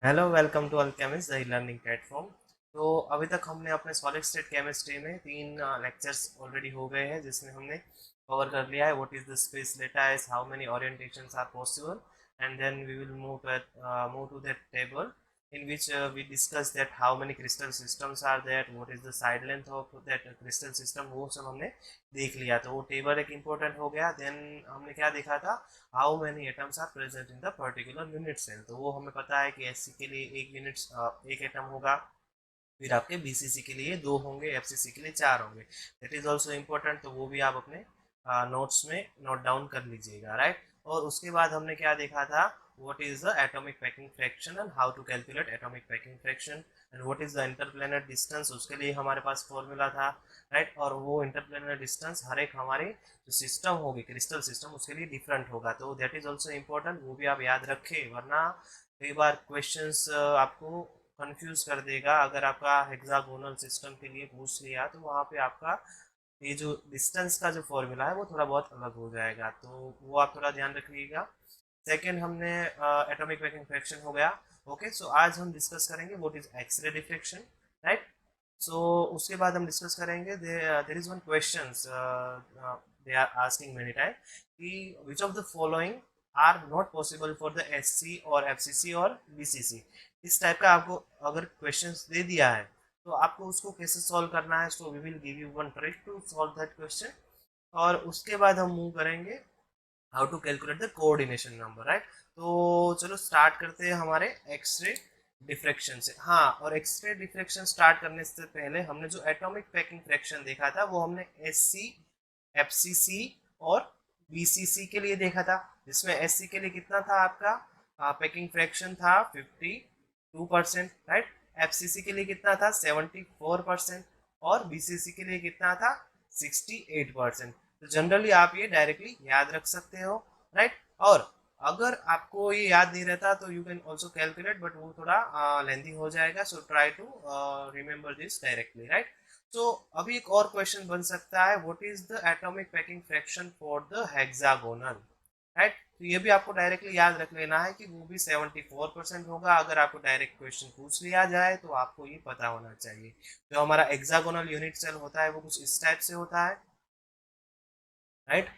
Hello welcome to Alchemist the learning platform. तो अभी तक हमने अपने सॉलिड स्टेट केमिस्ट्री में तीन लेक्चर्स ऑलरेडी हो गए हैं, जिसमें हमने कवर कर लिया है what is the space lattice, how many orientations are possible, and then we will move to that table in which we discuss that how many crystal systems are there, what is the side length of that crystal system, वो सब हमने देख लिया। तो वो table एक important हो गया। देन हमने क्या देखा था, how many atoms are present in the particular unit cell. तो वो हमें पता है कि एससी के लिए एक एटम होगा, फिर आपके बीसीसी के लिए दो होंगे, एफसीसी के लिए चार होंगे। दैट इज ऑल्सो इम्पोर्टेंट, तो वो भी आप अपने नोट्स में नोट डाउन कर लीजिएगा, राइट। और उसके बाद हमने क्या देखा था, what is the atomic packing fraction and how to calculate atomic packing fraction and what is the interplanar distance, उसके लिए हमारे पास फॉर्मूला था, राइट। और वो इंटरप्लेनर डिस्टेंस हर एक हमारे जो सिस्टम होगी क्रिस्टल सिस्टम उसके लिए डिफरेंट होगा। तो दैट इज ऑल्सो इम्पोर्टेंट, वो भी आप याद रखें, वरना कई बार क्वेश्चंस आपको कंफ्यूज कर देगा। अगर आपका हेक्सागोनल सिस्टम के लिए पूछ लिया तो वहाँ पे आपका ये जो डिस्टेंस का जो फॉर्मूला है वो थोड़ा बहुत अलग हो जाएगा, तो वो आप थोड़ा ध्यान रखिएगा। सेकेंड हमने एटॉमिक पैकिंग फ्रैक्शन हो गया। ओके, सो आज हम डिस्कस करेंगे what is x-ray diffraction, right. So उसके बाद हम डिस्कस करेंगे there is one question they are asking many time कि which of the following are not possible for the SC और एफसीसी और बीसीसी। इस टाइप का आपको अगर क्वेश्चंस दे दिया है तो आपको उसको कैसे सॉल्व करना है। So we will give you one trick to solve that question, और उसके बाद हम मूव करेंगे how to calculate the coordination number, right. तो चलो स्टार्ट करते हैं हमारे एक्सरे डिफ्रैक्शन से। हाँ, और एक्सरे डिफ्रैक्शन स्टार्ट करने से पहले हमने जो एटॉमिक पैकिंग फ्रैक्शन देखा था वो हमने एससी, एफसीसी और बीसीसी के लिए देखा था, जिसमें एससी के लिए कितना था आपका पैकिंग फ्रैक्शन था 52%, राइट। एफसीसी के लिए कितना था 74%, और बीसीसी के लिए कितना था 68%। तो जनरली आप ये डायरेक्टली याद रख सकते हो, राइट। और अगर आपको ये याद नहीं रहता तो you can also calculate, but वो थोड़ा लेंथी हो जाएगा, so try to remember this directly, right. तो अभी एक और क्वेश्चन बन सकता है, what is the atomic packing fraction for the hexagonal, right. तो ये भी आपको डायरेक्टली याद रख लेना है कि वो भी 74% होगा। अगर आपको डायरेक्ट क्वेश्चन पूछ लिया जाए तो आपको ये पता होना चाहिए। जो हमारा हेक्सागोनल यूनिट सेल होता है वो कुछ इस टाइप से होता है, राइट।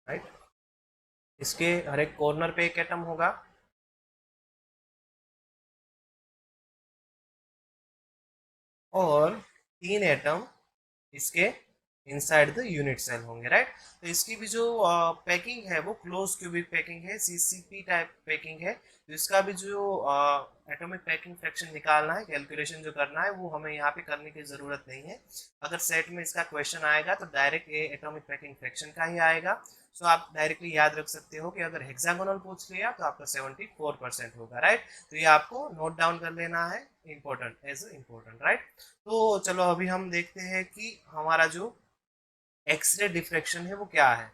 राइट, इसके हर एक कॉर्नर पे एक एटम होगा, और तीन एटम इसके इनसाइड द यूनिट सेल होंगे, राइट। तो इसकी भी जो पैकिंग है वो क्लोज क्यूबिक पैकिंग है, सीसीपी टाइप पैकिंग है। तो इसका भी जो एटॉमिक पैकिंग फ्रैक्शन निकालना है, कैलकुलेशन जो करना है, वो हमें यहाँ पे करने की जरूरत नहीं है। अगर सेट में इसका क्वेश्चन आएगा तो डायरेक्ट ये एटॉमिक पैकिंग फ्रैक्शन का ही आएगा। सो आप डायरेक्टली याद रख सकते हो कि अगर हेक्सागोनल पूछ लिया तो आपका 74% होगा, राइट। तो ये आपको नोट डाउन कर लेना है, इंपॉर्टेंट एज इंपॉर्टेंट, राइट। तो चलो अभी हम देखते हैं कि हमारा जो एक्सरे डिफ्रैक्शन है वो क्या है।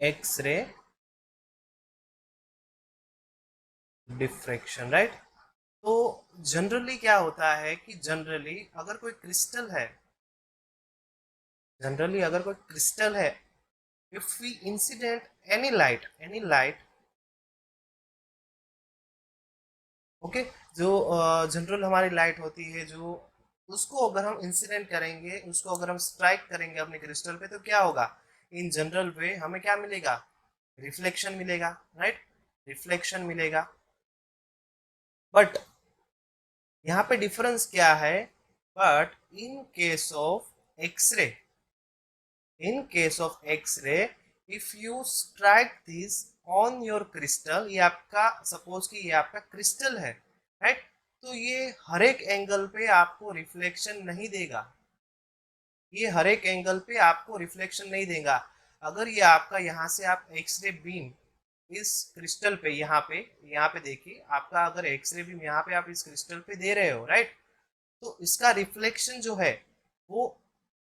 X-ray diffraction, right. तो जनरली क्या होता है कि जनरली अगर कोई क्रिस्टल है, if we incident any light, okay, जो जनरल हमारी लाइट होती है, जो उसको अगर हम इंसिडेंट करेंगे, उसको अगर हम स्ट्राइक करेंगे अपने क्रिस्टल पे, तो क्या होगा, इन जनरल वे हमें क्या मिलेगा, रिफ्लेक्शन मिलेगा, राइट। रिफ्लेक्शन मिलेगा। बट यहाँ पे डिफरेंस क्या है, but in case of X-ray, if you strike this on your crystal, ये आपका सपोज कि ये आपका क्रिस्टल है, राइट। तो ये हर एक एंगल पे आपको रिफ्लेक्शन नहीं देगा, ये हर एक एंगल पे आपको रिफ्लेक्शन नहीं देगा। अगर ये आपका यहाँ से आप एक्सरे बीम इस क्रिस्टल पे, यहाँ पे देखिए, आपका अगर एक्सरे बीम यहाँ पे आप इस क्रिस्टल पे दे रहे हो, राइट, तो इसका रिफ्लेक्शन जो है वो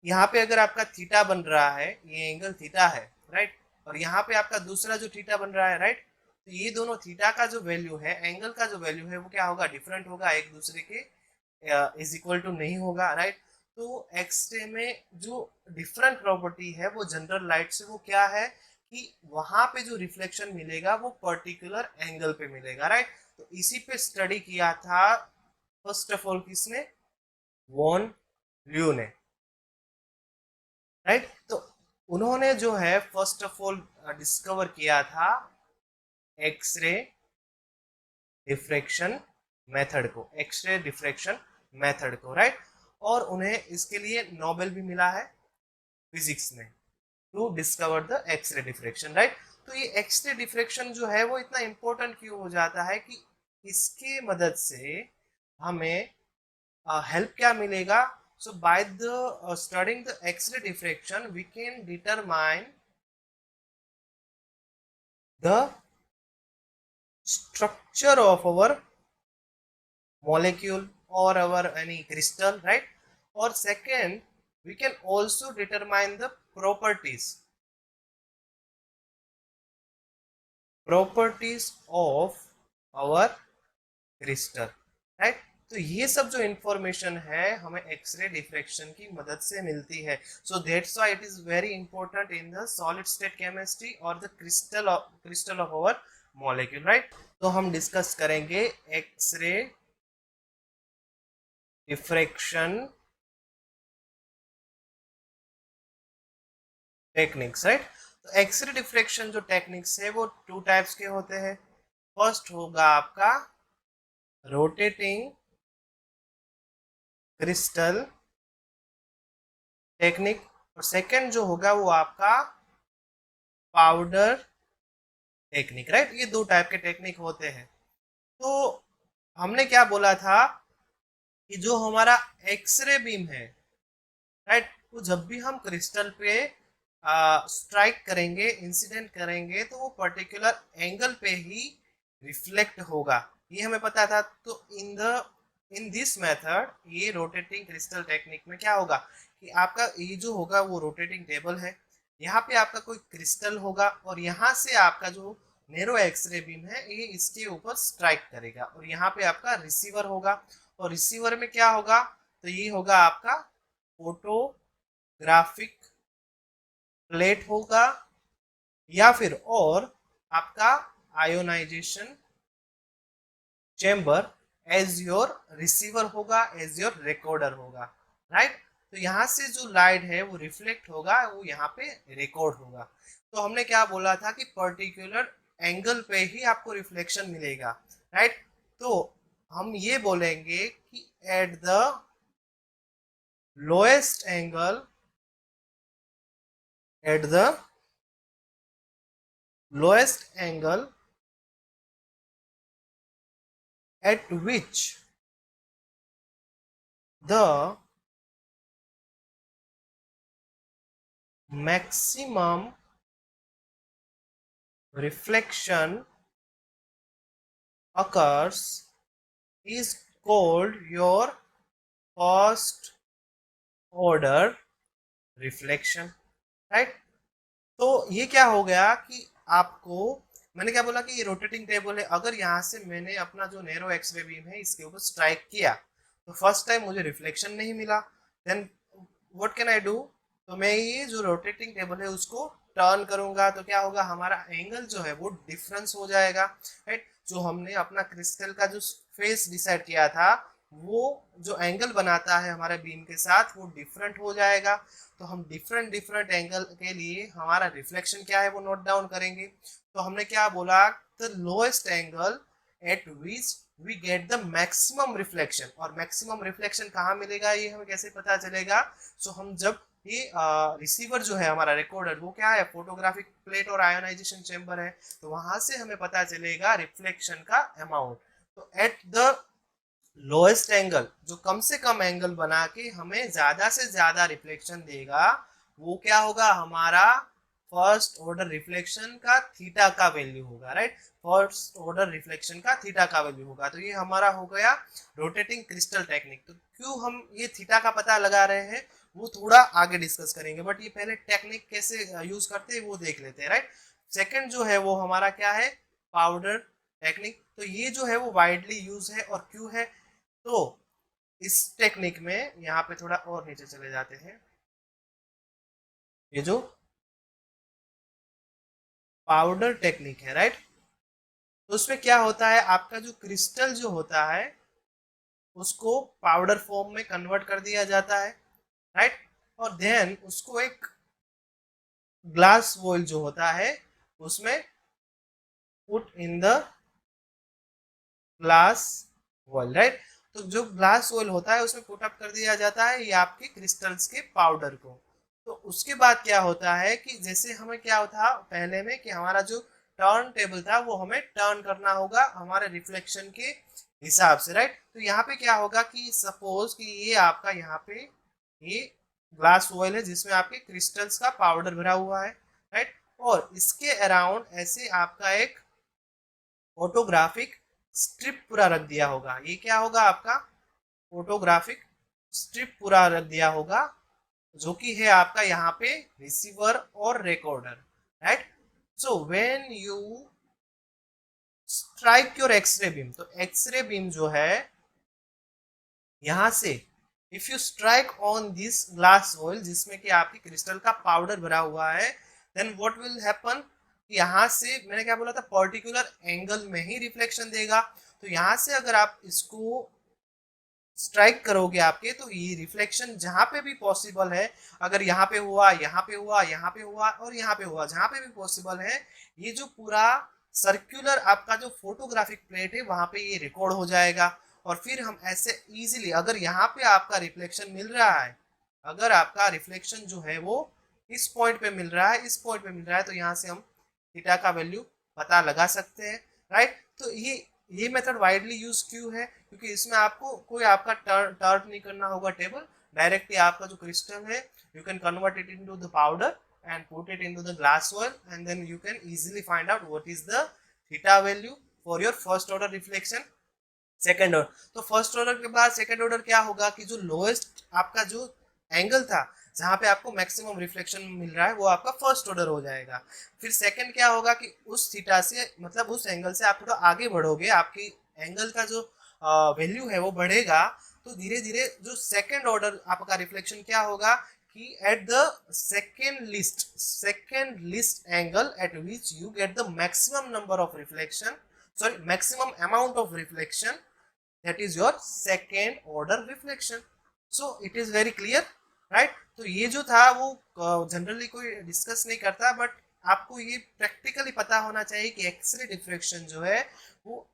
यहाँ पे अगर आपका थीटा बन रहा है, ये एंगल थीटा है, राइट, और यहाँ पे आपका दूसरा जो थीटा बन रहा है, राइट, तो ये दोनों थीटा का जो वैल्यू है, एंगल का जो वैल्यू है, वो क्या होगा, डिफरेंट होगा, एक दूसरे के इज इक्वल टू नहीं होगा, राइट। तो एक्सरे में जो डिफरेंट प्रॉपर्टी है वो जनरल लाइट से वो क्या है कि वहां पे जो रिफ्लेक्शन मिलेगा वो पर्टिकुलर एंगल पे मिलेगा, राइट। तो इसी पे स्टडी किया था फर्स्ट ऑफ ऑल किसने, वॉन ल्यू ने, राइट। तो उन्होंने जो है फर्स्ट ऑफ ऑल डिस्कवर किया था एक्सरे डिफ्रेक्शन मेथड को, एक्सरे डिफ्रेक्शन मेथड को, राइट। और उन्हें इसके लिए नोबेल भी मिला है फिजिक्स में, to discover the x ray diffraction, right. तो ये एक्सरे डिफ्रेक्शन जो है वो इतना इंपॉर्टेंट क्यों हो जाता है कि इसके मदद से हमें हेल्प क्या मिलेगा। So by the studying the x ray diffraction we can determine the structure of our molecule or our any crystal, right? Or second, we can also determine the properties of our crystal, right? तो ये सब जो information है हमें x ray diffraction की मदद से मिलती है। So that's why it is very important in the solid state chemistry और the crystal of our molecule, right. तो हम डिस्कस करेंगे एक्सरे डिफ्रेक्शन टेक्निक्स, राइट। तो एक्सरे डिफ्रेक्शन जो टेक्निक्स है वो टू टाइप्स के होते हैं। फर्स्ट होगा आपका रोटेटिंग क्रिस्टल टेक्निक और सेकंड जो होगा वो आपका पाउडर टेक्निक, राइट। ये दो टाइप के टेक्निक होते हैं। तो हमने क्या बोला था कि जो हमारा एक्सरे बीम है, राइट, तो जब भी हम क्रिस्टल पे स्ट्राइक करेंगे, इंसिडेंट करेंगे, तो वो पर्टिकुलर एंगल पे ही रिफ्लेक्ट होगा, ये हमें पता था। तो इन दिस मेथड, ये रोटेटिंग क्रिस्टल टेक्निक में क्या होगा कि आपका ये जो होगा वो रोटेटिंग टेबल है, यहाँ पे आपका कोई क्रिस्टल होगा और यहाँ से आपका जो नेरो एक्सरे बीम है ये इसके ऊपर स्ट्राइक करेगा और यहाँ पे आपका रिसीवर होगा और रिसीवर में क्या होगा, तो ये होगा आपका फोटोग्राफिक प्लेट होगा या फिर और आपका ionization chamber as your receiver होगा, एज योर रिकॉर्डर होगा, राइट। तो यहाँ से जो लाइट है वो रिफ्लेक्ट होगा, वो यहाँ पे रिकॉर्ड होगा। तो हमने क्या बोला था कि पर्टिकुलर एंगल पे ही आपको रिफ्लेक्शन मिलेगा, राइट। तो हम ये बोलेंगे कि at the lowest angle, at the lowest angle at which the maximum reflection occurs is called your first order reflection, right। तो ये क्या हो गया कि आपको मैंने क्या बोला कि ये रोटेटिंग टेबल है, अगर यहाँ से मैंने अपना जो नैरो एक्सरे बीम है इसके ऊपर स्ट्राइक किया तो फर्स्ट टाइम मुझे रिफ्लेक्शन नहीं मिला, then what can I do, तो मैं ये जो रोटेटिंग टेबल है उसको टर्न करूंगा तो क्या होगा, हमारा एंगल जो है वो डिफरेंस हो जाएगा, राइट। जो हमने अपना क्रिस्टल का जो फेस डिसाइड किया था वो जो एंगल बनाता है हमारे बीम के साथ वो डिफरेंट हो जाएगा। तो हम डिफरेंट डिफरेंट एंगल के लिए हमारा रिफ्लेक्शन क्या है वो नोट डाउन करेंगे। तो हमने क्या बोला, the lowest angle at which we get the maximum reflection, और मैक्सिमम रिफ्लेक्शन कहाँ मिलेगा ये हमें कैसे पता चलेगा। सो हम जब ये रिसीवर जो है हमारा रिकॉर्डर वो क्या है, फोटोग्राफिक प्लेट और आयोनाइजेशन चेंबर है, तो वहां से हमें पता चलेगा रिफ्लेक्शन का अमाउंट। तो एट द लोएस्ट एंगल, जो कम से कम एंगल बना के हमें ज्यादा से ज्यादा रिफ्लेक्शन देगा, वो क्या होगा, हमारा फर्स्ट ऑर्डर रिफ्लेक्शन का थीटा का वैल्यू होगा, राइट। फर्स्ट ऑर्डर रिफ्लेक्शन का थीटा का वैल्यू होगा। तो ये हमारा हो गया रोटेटिंग क्रिस्टल टेक्निक। तो क्यों हम ये थीटा का पता लगा रहे हैं वो थोड़ा आगे डिस्कस करेंगे, बट ये पहले टेक्निक कैसे यूज करते हैं वो देख लेते हैं, राइट। सेकंड जो है वो हमारा क्या है, पाउडर टेक्निक। तो ये जो है वो वाइडली यूज है और क्यों है, तो इस टेक्निक में यहाँ पे थोड़ा और नीचे चले जाते हैं, ये जो पाउडर टेक्निक है, राइट, तो उसमें क्या होता है, आपका जो क्रिस्टल जो होता है उसको पाउडर फॉर्म में कन्वर्ट कर दिया जाता है, राइट, और देन उसको एक ग्लास वॉल जो होता है उसमें put in the glass wall, right, तो जो ग्लास वॉल होता है उसमें पुट अप कर दिया जाता है ये आपके क्रिस्टल्स के पाउडर को। तो उसके बाद क्या होता है कि जैसे हमें क्या था पहले में कि हमारा जो टर्न टेबल था वो हमें टर्न करना होगा हमारे रिफ्लेक्शन के हिसाब से, राइट, तो यहाँ पे क्या होगा कि सपोज कि ये आपका यहाँ पे ये ग्लास वॉल है जिसमें आपके क्रिस्टल्स का पाउडर भरा हुआ है, राइट, और इसके अराउंड ऐसे आपका एक फोटोग्राफिक स्ट्रिप पूरा रख दिया होगा, ये क्या होगा आपका फोटोग्राफिक स्ट्रिप पूरा रख दिया होगा जो कि है आपका यहाँ पे रिसीवर और recorder, right, so when you strike your X-ray beam, तो एक्सरे बीम जो है यहाँ से if you strike on this glass wall जिसमें कि आपकी क्रिस्टल का पाउडर भरा हुआ है, देन व्हाट विल हैपन, यहाँ से मैंने क्या बोला था पर्टिकुलर एंगल में ही रिफ्लेक्शन देगा, तो यहाँ से अगर आप इसको स्ट्राइक करोगे आपके तो ये रिफ्लेक्शन जहां पे भी पॉसिबल है, अगर यहाँ पे हुआ, यहाँ पे हुआ, यहाँ पे हुआ और यहाँ पे हुआ, जहां पे भी पॉसिबल है ये जो पूरा सर्कुलर आपका जो फोटोग्राफिक प्लेट है वहां पे ये रिकॉर्ड हो जाएगा, और फिर हम ऐसे इजीली अगर यहाँ पे आपका रिफ्लेक्शन मिल रहा है, अगर आपका रिफ्लेक्शन जो है वो इस पॉइंट पे मिल रहा है, इस पॉइंट पे मिल रहा है, तो यहाँ से हम थीटा का वैल्यू पता लगा सकते हैं, राइट, तो ये मेथड वाइडली यूज क्यों है, क्योंकि इसमें आपको कोई आपका टर्न नहीं करना होगा टेबल, डायरेक्टली आपका जो क्रिस्टल है you can convert it into the powder and put it into the glass well and then you can easily find out what is the theta value for your first order reflection, second order, तो first order के बाद second order क्या होगा कि जो lowest आपका जो angle था जहां पे आपको मैक्सिमम रिफ्लेक्शन मिल रहा है वो आपका फर्स्ट ऑर्डर हो जाएगा, फिर सेकंड क्या होगा कि उस थीटा से मतलब उस एंगल से आप थोड़ा आगे बढ़ोगे, आपकी एंगल का जो वैल्यू है वो बढ़ेगा, तो धीरे धीरे जो सेकंड ऑर्डर आपका रिफ्लेक्शन क्या होगा कि at the second list angle at which you get the maximum number of reflection, sorry, maximum amount of reflection, that is your second order reflection, so it is very clear, right, तो ये जो था वो generally कोई discuss नहीं करता, but आपको ये प्रैक्टिकली पता होना चाहिए कि एक्सरे डिफ्रेक्शन जो है वो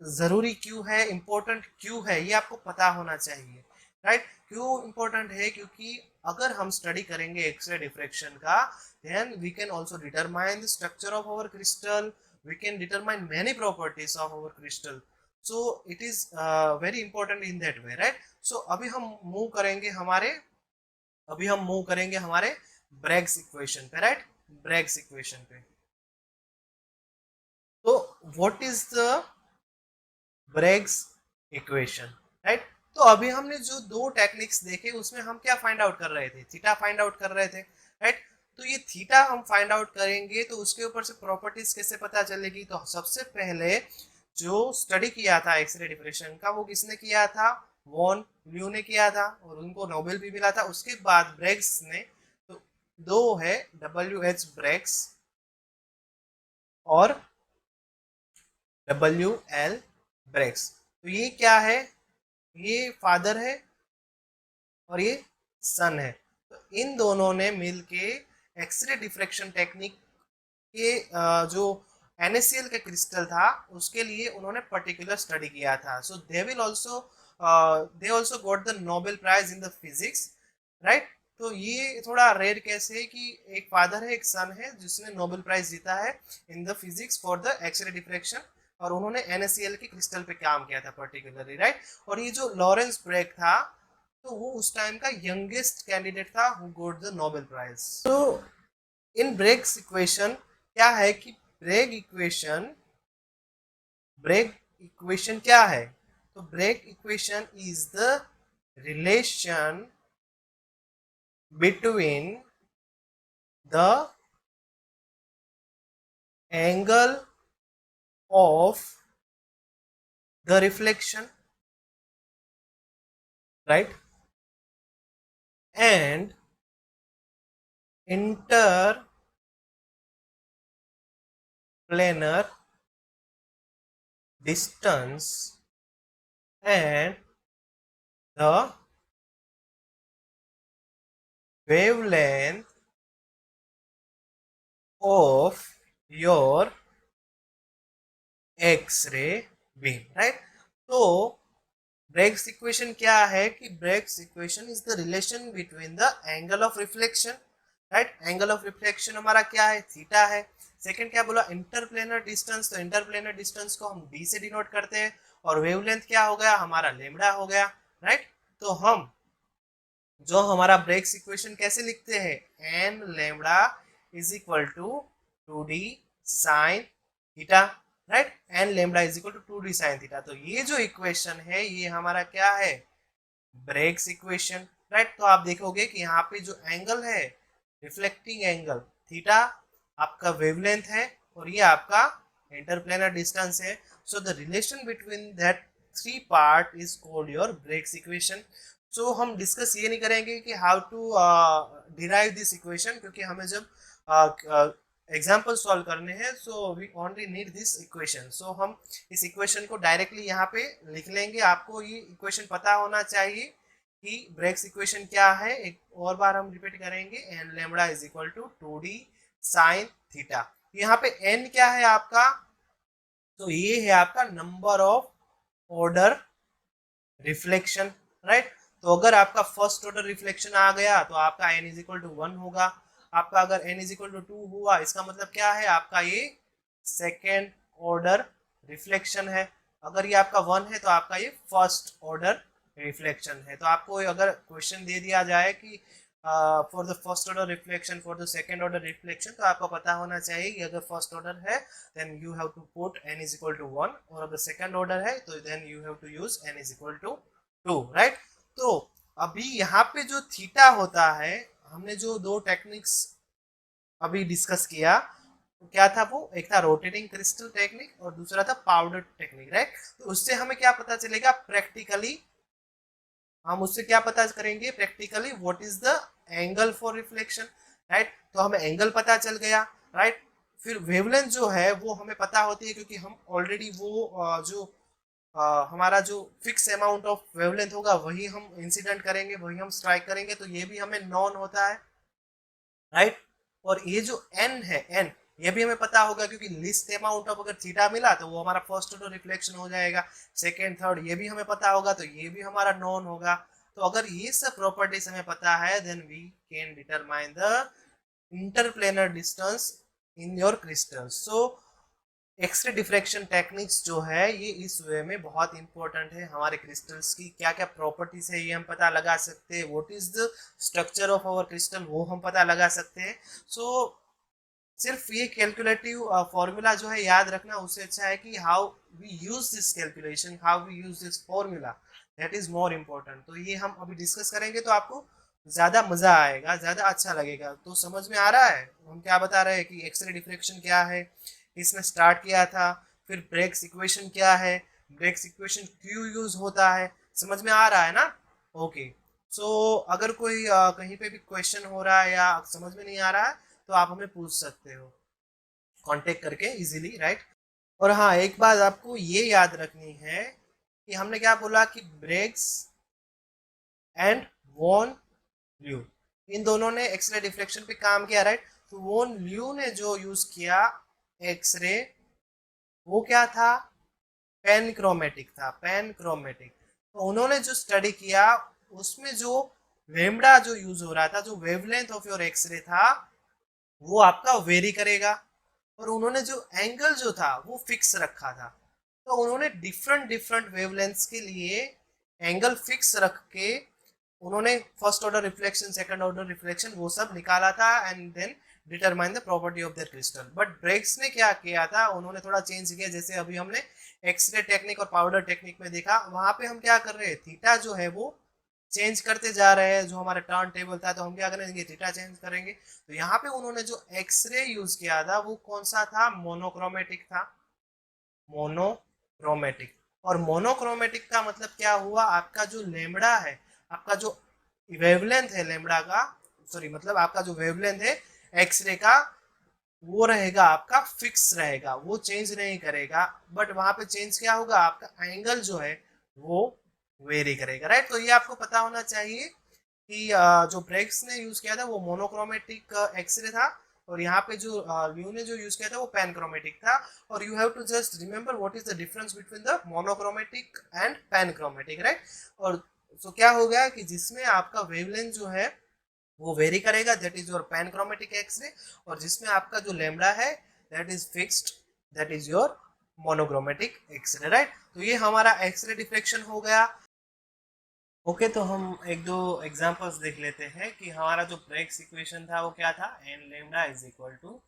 जरूरी क्यों है, इंपॉर्टेंट क्यों है, ये आपको पता होना चाहिए, राइट, क्यों इंपॉर्टेंट है, क्योंकि अगर हम स्टडी करेंगे एक्सरे डिफ्रेक्शन का then we can also determine the structure of our crystal, we can determine many properties of our crystal, so it is very important in that way, right, so अभी हम move करेंगे हमारे Bragg's equation पे, right, Bragg's equation पे, तो what is the Bragg's equation, right, तो अभी हमने जो दो टेक्निक्स देखे उसमें हम क्या फाइंड आउट कर रहे थे, थीटा फाइंड आउट कर रहे थे, राइट, तो ये थीटा हम फाइंड आउट करेंगे तो उसके ऊपर से प्रॉपर्टीज कैसे पता चलेगी, तो सबसे पहले जो स्टडी किया था एक्सरे डिफ्रेक्शन का वो किसने किया था, वॉन ल्यू ने किया था और उनको नोबेल भी मिला था, उसके बाद ब्रैग्स ने, तो दो है WH ब्रैग्स और WL ब्रैग्स, तो ये क्या है, ये फादर है और ये सन है, तो इन दोनों ने मिलके एक्सरे डिफ्रेक्शन टेक्निक के जो NaCl का क्रिस्टल था उसके लिए उन्होंने पर्टिकुलर स्टडी किया था, so they also got the Nobel prize in the physics, right, तो ये थोड़ा रेयर केस है कि एक फादर है एक सन है जिसने नोबेल प्राइज जीता है in the physics for the x ray diffraction, और उन्होंने NaCl के क्रिस्टल पे काम किया था पर्टिकुलरली, राइट, और ये जो लॉरेंस ब्रैग था तो वो उस टाइम का यंगेस्ट कैंडिडेट था who got the Nobel prize, तो इन ब्रैग्स इक्वेशन क्या है कि ब्रैग इक्वेशन क्या है, तो Bragg equation is the relation between the angle of the reflection right? And interplanar distance and the wavelength of your X-ray beam, right? तो Bragg's equation क्या है कि Bragg's equation is the relation between the angle of reflection, right? Angle of reflection हमारा क्या है? Theta है। Second क्या बोला? इंटरप्लेनर डिस्टेंस, तो इंटरप्लेनर डिस्टेंस को हम डी से डिनोट करते हैं, और वेवलेंथ क्या हो गया? हमारा लेमडा हो गया, राइट? तो हम जो हमारा ब्रेग्स इक्वेशन कैसे लिखते हैं? N lambda is equal to 2d sine theta, right? N lambda is equal to 2d sine theta. तो ये जो इक्वेशन है ये हमारा क्या है? Bragg's equation, right? तो आप देखोगे कि यहाँ पे जो एंगल है, रिफ्लेक्टिंग एंगल थीटा, आपका वेवलेंथ है, और ये आपका इंटरप्लेनर डिस्टेंस है। So the relation between that three part is called your Bragg's equation. So हम डिस्कस ये नहीं करेंगे कि how to derive this equation, क्योंकि हमें जब एग्जाम्पल सॉल्व करने हैं so we only need this equation. So हम इस इक्वेशन को डायरेक्टली यहाँ पे लिख लेंगे। आपको ये इक्वेशन पता होना चाहिए कि ब्रेग्स इक्वेशन क्या है। एक और बार हम रिपीट करेंगे, N lambda is equal to 2d sine theta. यहाँ पे एन क्या है आपका? तो ये है आपका number of order reflection, right? तो अगर आपका फर्स्ट ऑर्डर रिफ्लेक्शन आ गया तो आपका n इज इक्वल टू 1 होगा। आपका अगर n इज इक्वल टू 2 हुआ, इसका मतलब क्या है? आपका ये सेकेंड ऑर्डर रिफ्लेक्शन है। अगर ये आपका 1 है तो आपका ये फर्स्ट ऑर्डर रिफ्लेक्शन है। तो आपको अगर क्वेश्चन दे दिया जाए कि for the first order reflection, for the second order reflection, तो आपको पता होना चाहिए कि अगर फर्स्ट ऑर्डर है then you have to put n is equal to 1, और अगर सेकेंड ऑर्डर है तो then you have to use n is equal to 2, right? तो अभी यहाँ पे जो थीटा होता है, हमने जो दो टेक्निक्स अभी डिस्कस किया, तो क्या था वो? एक था रोटेटिंग क्रिस्टल टेक्निक और दूसरा था पाउडर टेक्निक, राइट? तो उससे हमें क्या पता चलेगा? प्रैक्टिकली हम उससे क्या पता करेंगे? Practically what is the angle for reflection, right? तो हमें एंगल पता चल गया, राइट? फिर वेवलेंथ जो है वो हमें पता होती है, क्योंकि हम ऑलरेडी वो जो हमारा जो फिक्स अमाउंट ऑफ वेवलेंथ होगा वही हम इंसिडेंट करेंगे, वही हम स्ट्राइक करेंगे, तो ये भी हमें नॉन होता है, राइट? और ये जो एन है, एन, ये भी हमें पता होगा, क्योंकि लिस्ट अमाउंट ऑफ अगर थीटा मिला तो वो हमारा फर्स्ट ऑर्डर रिफ्लेक्शन हो जाएगा। सेकेंड, थर्ड, ये भी हमें पता होगा, तो ये भी हमारा नॉन होगा। तो अगर ये सब प्रॉपर्टीज हमें पता है then we can determine the interplanar distance in your crystal. So X-ray diffraction techniques जो है ये इस वे में बहुत इंपॉर्टेंट है। हमारे क्रिस्टल्स की क्या क्या प्रॉपर्टीज है ये हम पता लगा सकते हैं। What is the structure of our crystal वो हम पता लगा सकते हैं। सो सिर्फ ये कैलकुलेटिव फॉर्मूला जो है याद रखना, उससे अच्छा है कि how we use this calculation, how we use this formula, that is more important. तो ये हम अभी डिस्कस करेंगे तो आपको ज्यादा मजा आएगा, ज्यादा अच्छा लगेगा। तो समझ में आ रहा है हम क्या बता रहे हैं कि एक्सरे डिफ्रैक्शन क्या है, इसमें स्टार्ट किया था, फिर ब्रेग्स इक्वेशन क्या है, ब्रेग्स इक्वेशन क्यों यूज होता है, समझ में आ रहा है ना? ओके। सो अगर कोई कहीं पे भी क्वेश्चन हो रहा है या समझ में नहीं आ रहा है तो आप हमें पूछ सकते हो कांटेक्ट करके इजीली, राइट? और हाँ, एक बात आपको ये याद रखनी है कि हमने क्या बोला कि ब्रेग्स एंड वॉन ल्यू, इन दोनों ने एक्सरे डिफ्लेक्शन पे काम किया, राइट? तो वॉन ल्यू ने जो यूज किया एक्सरे, वो क्या था? पेन क्रोमेटिक था, पेन क्रोमेटिक। तो उन्होंने जो स्टडी किया उसमें जो लेमडा जो यूज हो रहा था, जो वेवलेंथ ऑफ योर एक्सरे था, वो आपका वेरी करेगा, और उन्होंने जो एंगल जो था वो फिक्स रखा था। तो उन्होंने डिफरेंट डिफरेंट वेवलेंथ्स के लिए एंगल फिक्स रख के उन्होंने first order reflection, second order reflection वो सब निकाला था, and then determine the property of their crystal. But Bragg's ने क्या किया था? उन्होंने थोड़ा चेंज किया। जैसे अभी हमने एक्सरे टेक्निक और पाउडर टेक्निक में देखा, वहां पे हम क्या कर रहे हैं? थीटा जो है वो चेंज करते जा रहे हैं। जो हमारा टर्न टेबल था तो हम क्या करेंगे? थीटा चेंज करेंगे। तो यहाँ पे उन्होंने जो एक्सरे यूज किया था वो कौन सा था? मोनोक्रोमेटिक था, मोनोक्रोमेटिक। और मोनोक्रोमेटिक का मतलब क्या हुआ? आपका जो लेमड़ा है आपका जो वेवलेंथ है लेमड़ा का, सॉरी मतलब आपका जो वेवलेंथ है एक्सरे का, वो रहेगा आपका फिक्स रहेगा, वो चेंज नहीं करेगा। बट वहां पे चेंज क्या होगा, आपका एंगल जो है वो वेरी करेगा, राइट। तो ये आपको पता होना चाहिए कि जो ब्रेक्स ने यूज किया था वो मोनोक्रोमेटिक एक्सरे था, और यहाँ पे जो ल्यू ने जो यूज किया था वो पैनक्रोमेटिक था। और you have to just remember what is the difference between the monochromatic and panchromatic, right. और तो क्या हो गया कि जिसमें आपका वेवलेंथ जो है वो वेरी करेगा, that is your panchromatic x ray, और जिसमें आपका जो लेमड़ा है that is fixed, that is your monochromatic x ray, right. तो ये हमारा एक्सरे डिफ्रेक्शन हो गया। ओके, तो हम एक दो एग्जांपल्स देख लेते हैं कि हमारा जो ब्रेक्स इक्वेशन था वो क्या था, n lambda is equal to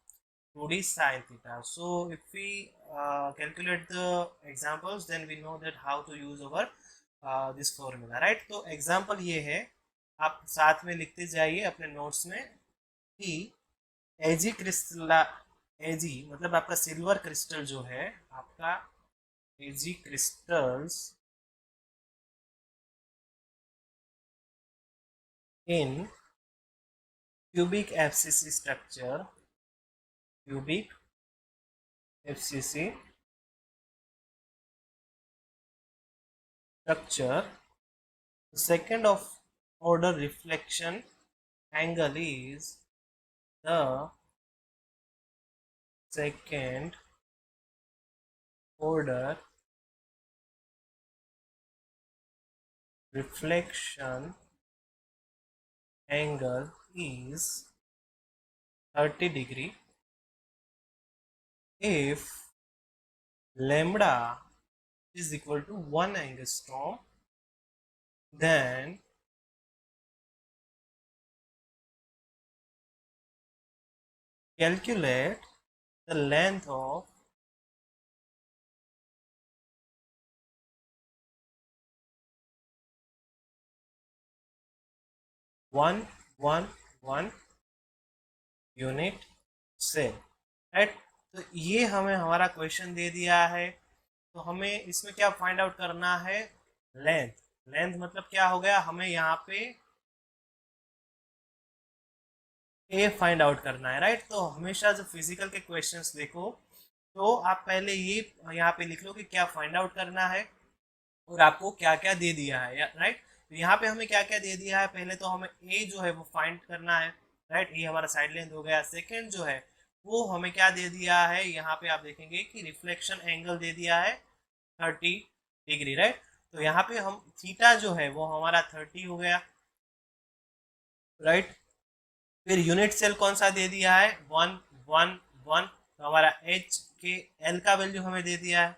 2d sin theta. So if we calculate the examples, then we know that how to use our this formula, right? तो एग्जांपल ये है, आप साथ में लिखते जाइए अपने नोट्स में कि एजी क्रिस्टल, एजी मतलब आपका सिल्वर क्रिस्टल जो है आपका, एजी crystals in cubic FCC structure, cubic FCC structure, the second of order reflection angle is the second order reflection angle is 30 degree if lambda is equal to 1 angstrom, then calculate the length of one unit cell, right. तो ये हमें हमारा question दे दिया है, तो हमें इसमें क्या फाइंड आउट करना है, लेंथ। लेंथ मतलब क्या हो गया, हमें यहाँ पे ए फाइंड आउट करना है, राइट। तो हमेशा जो फिजिकल के क्वेश्चंस देखो तो आप पहले ये यहाँ पे लिख लो कि क्या फाइंड आउट करना है और आपको क्या क्या दे दिया है, राइट। तो यहाँ पे हमें क्या क्या दे दिया है, पहले तो हमें ए जो है वो फाइंड करना है, राइट। ये हमारा साइड लेंथ हो गया। सेकेंड जो है वो हमें क्या दे दिया है, यहाँ पे आप देखेंगे कि रिफ्लेक्शन एंगल दे दिया है 30 डिग्री, राइट। तो यहाँ पे हम थीटा जो है वो हमारा 30 हो गया, राइट। फिर यूनिट सेल कौन सा दे दिया है, 1 तो हमारा एच के एल का वैल्यू हमें दे दिया है,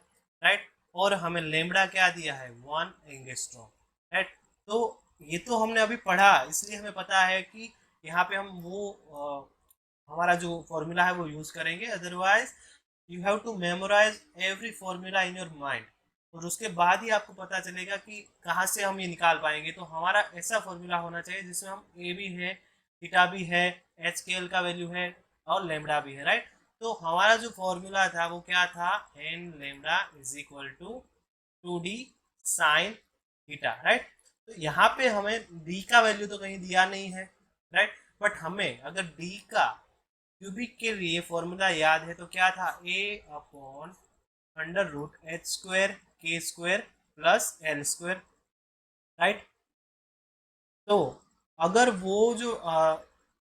राइट। और हमें लेमड़ा क्या दिया है, 1 एंगस्ट्रॉम, राइट। तो ये तो हमने अभी पढ़ा, इसलिए हमें पता है कि यहाँ पे हम वो हमारा जो फॉर्मूला है वो यूज करेंगे। Otherwise you have to memorise every formula in your mind, और उसके बाद ही आपको पता चलेगा कि कहाँ से हम ये निकाल पाएंगे। तो हमारा ऐसा फॉर्मूला होना चाहिए जिसमें हम ए भी है, थीटा भी है, एच के एल का वैल्यू है और लेमड़ा भी है, राइट। तो हमारा जो फॉर्मूला था वो क्या था, n lambda is equal to 2d sine theta, right. तो यहाँ पे हमें डी का वैल्यू तो कहीं दिया नहीं है, राइट। बट हमें अगर डी का क्यूबिक के लिए फॉर्मूला याद है तो क्या था, a upon under root h square k square plus l square, right. तो अगर वो जो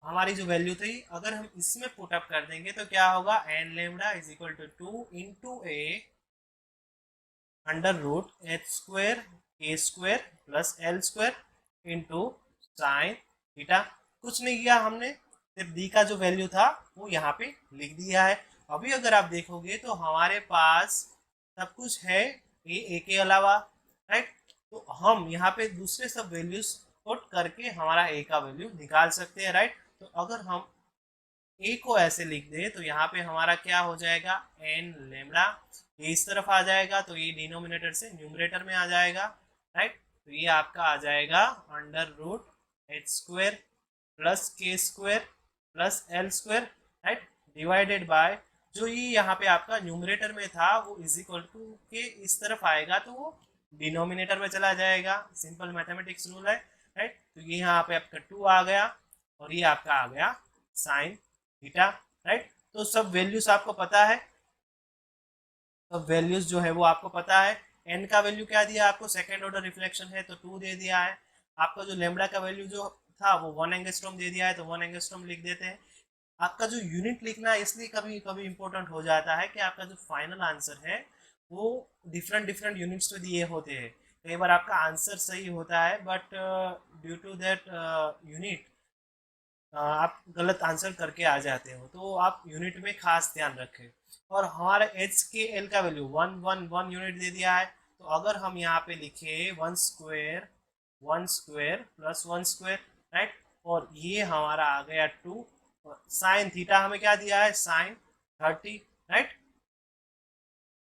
हमारी जो वैल्यू थी अगर हम इसमें पुट अप कर देंगे तो क्या होगा, n lambda is equal to 2 into a under root h square k square plus l square into sine theta. कुछ नहीं किया हमने, सिर्फ डी का जो वैल्यू था वो यहाँ पे लिख दिया है। अभी अगर आप देखोगे तो हमारे पास सब कुछ है ए के अलावा, राइट। तो हम यहाँ पे दूसरे सब वैल्यूज पुट करके हमारा ए का वैल्यू निकाल सकते हैं, राइट। तो अगर हम ए को ऐसे लिख दे तो यहाँ पे हमारा क्या हो जाएगा, एन लेमड़ा, ये इस तरफ आ जाएगा तो ये डिनोमिनेटर से न्यूमरेटर में आ जाएगा, राइट। तो ये आपका आ जाएगा under root h square plus k square plus l square, right, divided by जो ये यहाँ पे आपका न्यूमरेटर में था वो इज इक्वल टू के इस तरफ आएगा तो वो डिनोमिनेटर में चला जाएगा। सिंपल मैथमेटिक्स रूल है। राइट। तो ये यहाँ पे आपका 2 आ गया और ये आपका आ गया साइन थीटा, राइट। तो सब वैल्यूज आपको पता है, सब वैल्यूज जो है वो आपको पता है। एन का वैल्यू क्या दिया आपको, सेकेंड ऑर्डर रिफ्लेक्शन है तो 2 दे दिया है। आपका जो लेमडा का वैल्यू जो था वो 1 एंगस्ट्रॉम दे दिया है तो 1 एंगस्ट्रॉम लिख देते हैं। आपका जो यूनिट लिखना है इसलिए कभी कभी इंपॉर्टेंट हो जाता है कि आपका जो फाइनल आंसर है वो डिफरेंट डिफरेंट यूनिट्स में दिए होते हैं। कई बार आपका आंसर सही होता है but due to that unit आप गलत आंसर करके आ जाते हो, तो आप यूनिट में खास ध्यान रखें। और हमारा एच के एल का वैल्यू 1 यूनिट दे दिया है, तो अगर हम यहाँ पे लिखे 1 स्क्वेयर प्लस 1 स्क्वेयर, राइट, और ये हमारा आ गया 2, साइन थीटा हमें क्या दिया है, साइन 30, राइट।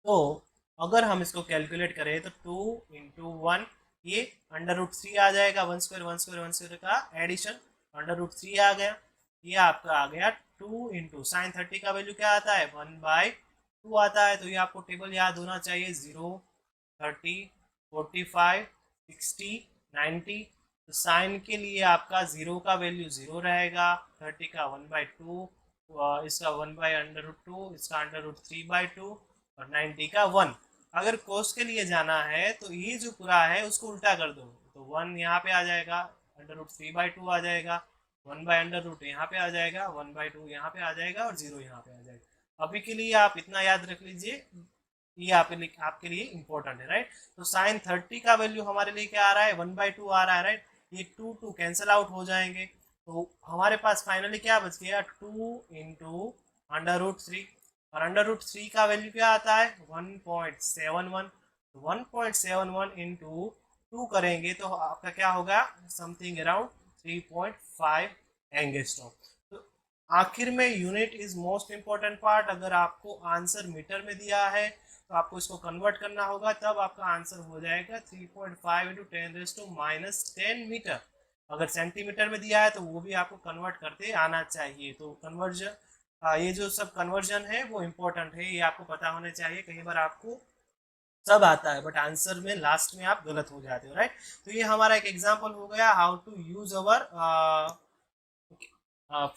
तो अगर हम इसको कैलकुलेट करें तो 2 × 1 ये √3 आ जाएगा, 1 स्क्वायर का एडिशन √3 आ गया। ये आपका आ गया 2 × साइन 30 का वैल्यू क्या आता है, 1/2 आता है। तो ये आपको टेबल याद होना चाहिए, 0, 30, 45, 60, 90। तो साइन के लिए आपका 0 का वैल्यू 0 रहेगा, 30 का 1/2, इसका 1/√2, इसका √3/2 और 90 का 1। अगर कोस के लिए जाना है तो ये जो पूरा है उसको उल्टा कर दो, तो 1 यहाँ पे आ जाएगा, √3/2 आ जाएगा, 1/√2 यहाँ पे आ जाएगा, 1/2 यहाँ पे आ जाएगा और 0 यहाँ पे आ जाएगा। अभी के लिए आप इतना याद रख लीजिए, ये आपके लिए इम्पोर्टेंट है, राइट। तो साइन 30 का वैल्यू हमारे लिए क्या आ रहा है, 1/2 आ रहा है, राइट। ये 2 कैंसिल आउट हो जाएंगे, तो हमारे पास फाइनली क्या बच गया, 2 × √3, और √3 का वैल्यू क्या आता है, 1.71। 1.71 इंटू 2 करेंगे तो आपका क्या होगा, समथिंग अराउंड 3.5 एंगस्ट्रॉम। तो आखिर में unit is most important part. अगर आपको आंसर मीटर में दिया है तो आपको इसको कन्वर्ट करना होगा, तब आपका आंसर हो जाएगा 3.5 × 10⁻10 मीटर। अगर सेंटीमीटर में दिया है तो वो भी आपको कन्वर्ट करते आना चाहिए। तो कन्वर्जन, ये जो सब कन्वर्जन है वो इम्पोर्टेंट है, ये आपको पता होने चाहिए। कई बार आपको सब आता है बट आंसर में लास्ट में आप गलत हो जाते हो, राइट। तो ये हमारा एक एग्जांपल हो गया, how to use our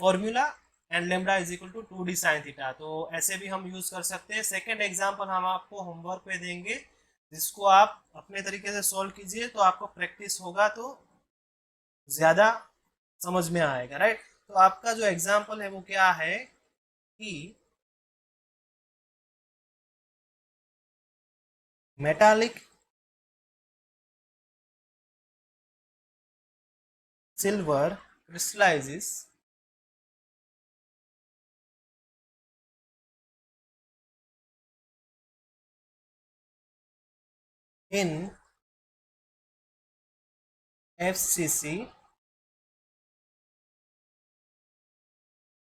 formula and lambda is equal to 2d sine theta. तो ऐसे भी हम यूज कर सकते हैं। सेकेंड एग्जांपल हम आपको होमवर्क पे देंगे, जिसको आप अपने तरीके से सॉल्व कीजिए तो आपको प्रैक्टिस होगा तो ज्यादा समझ में आएगा, राइट। तो आपका जो एग्जांपल है वो क्या है कि metallic silver crystallizes in FCC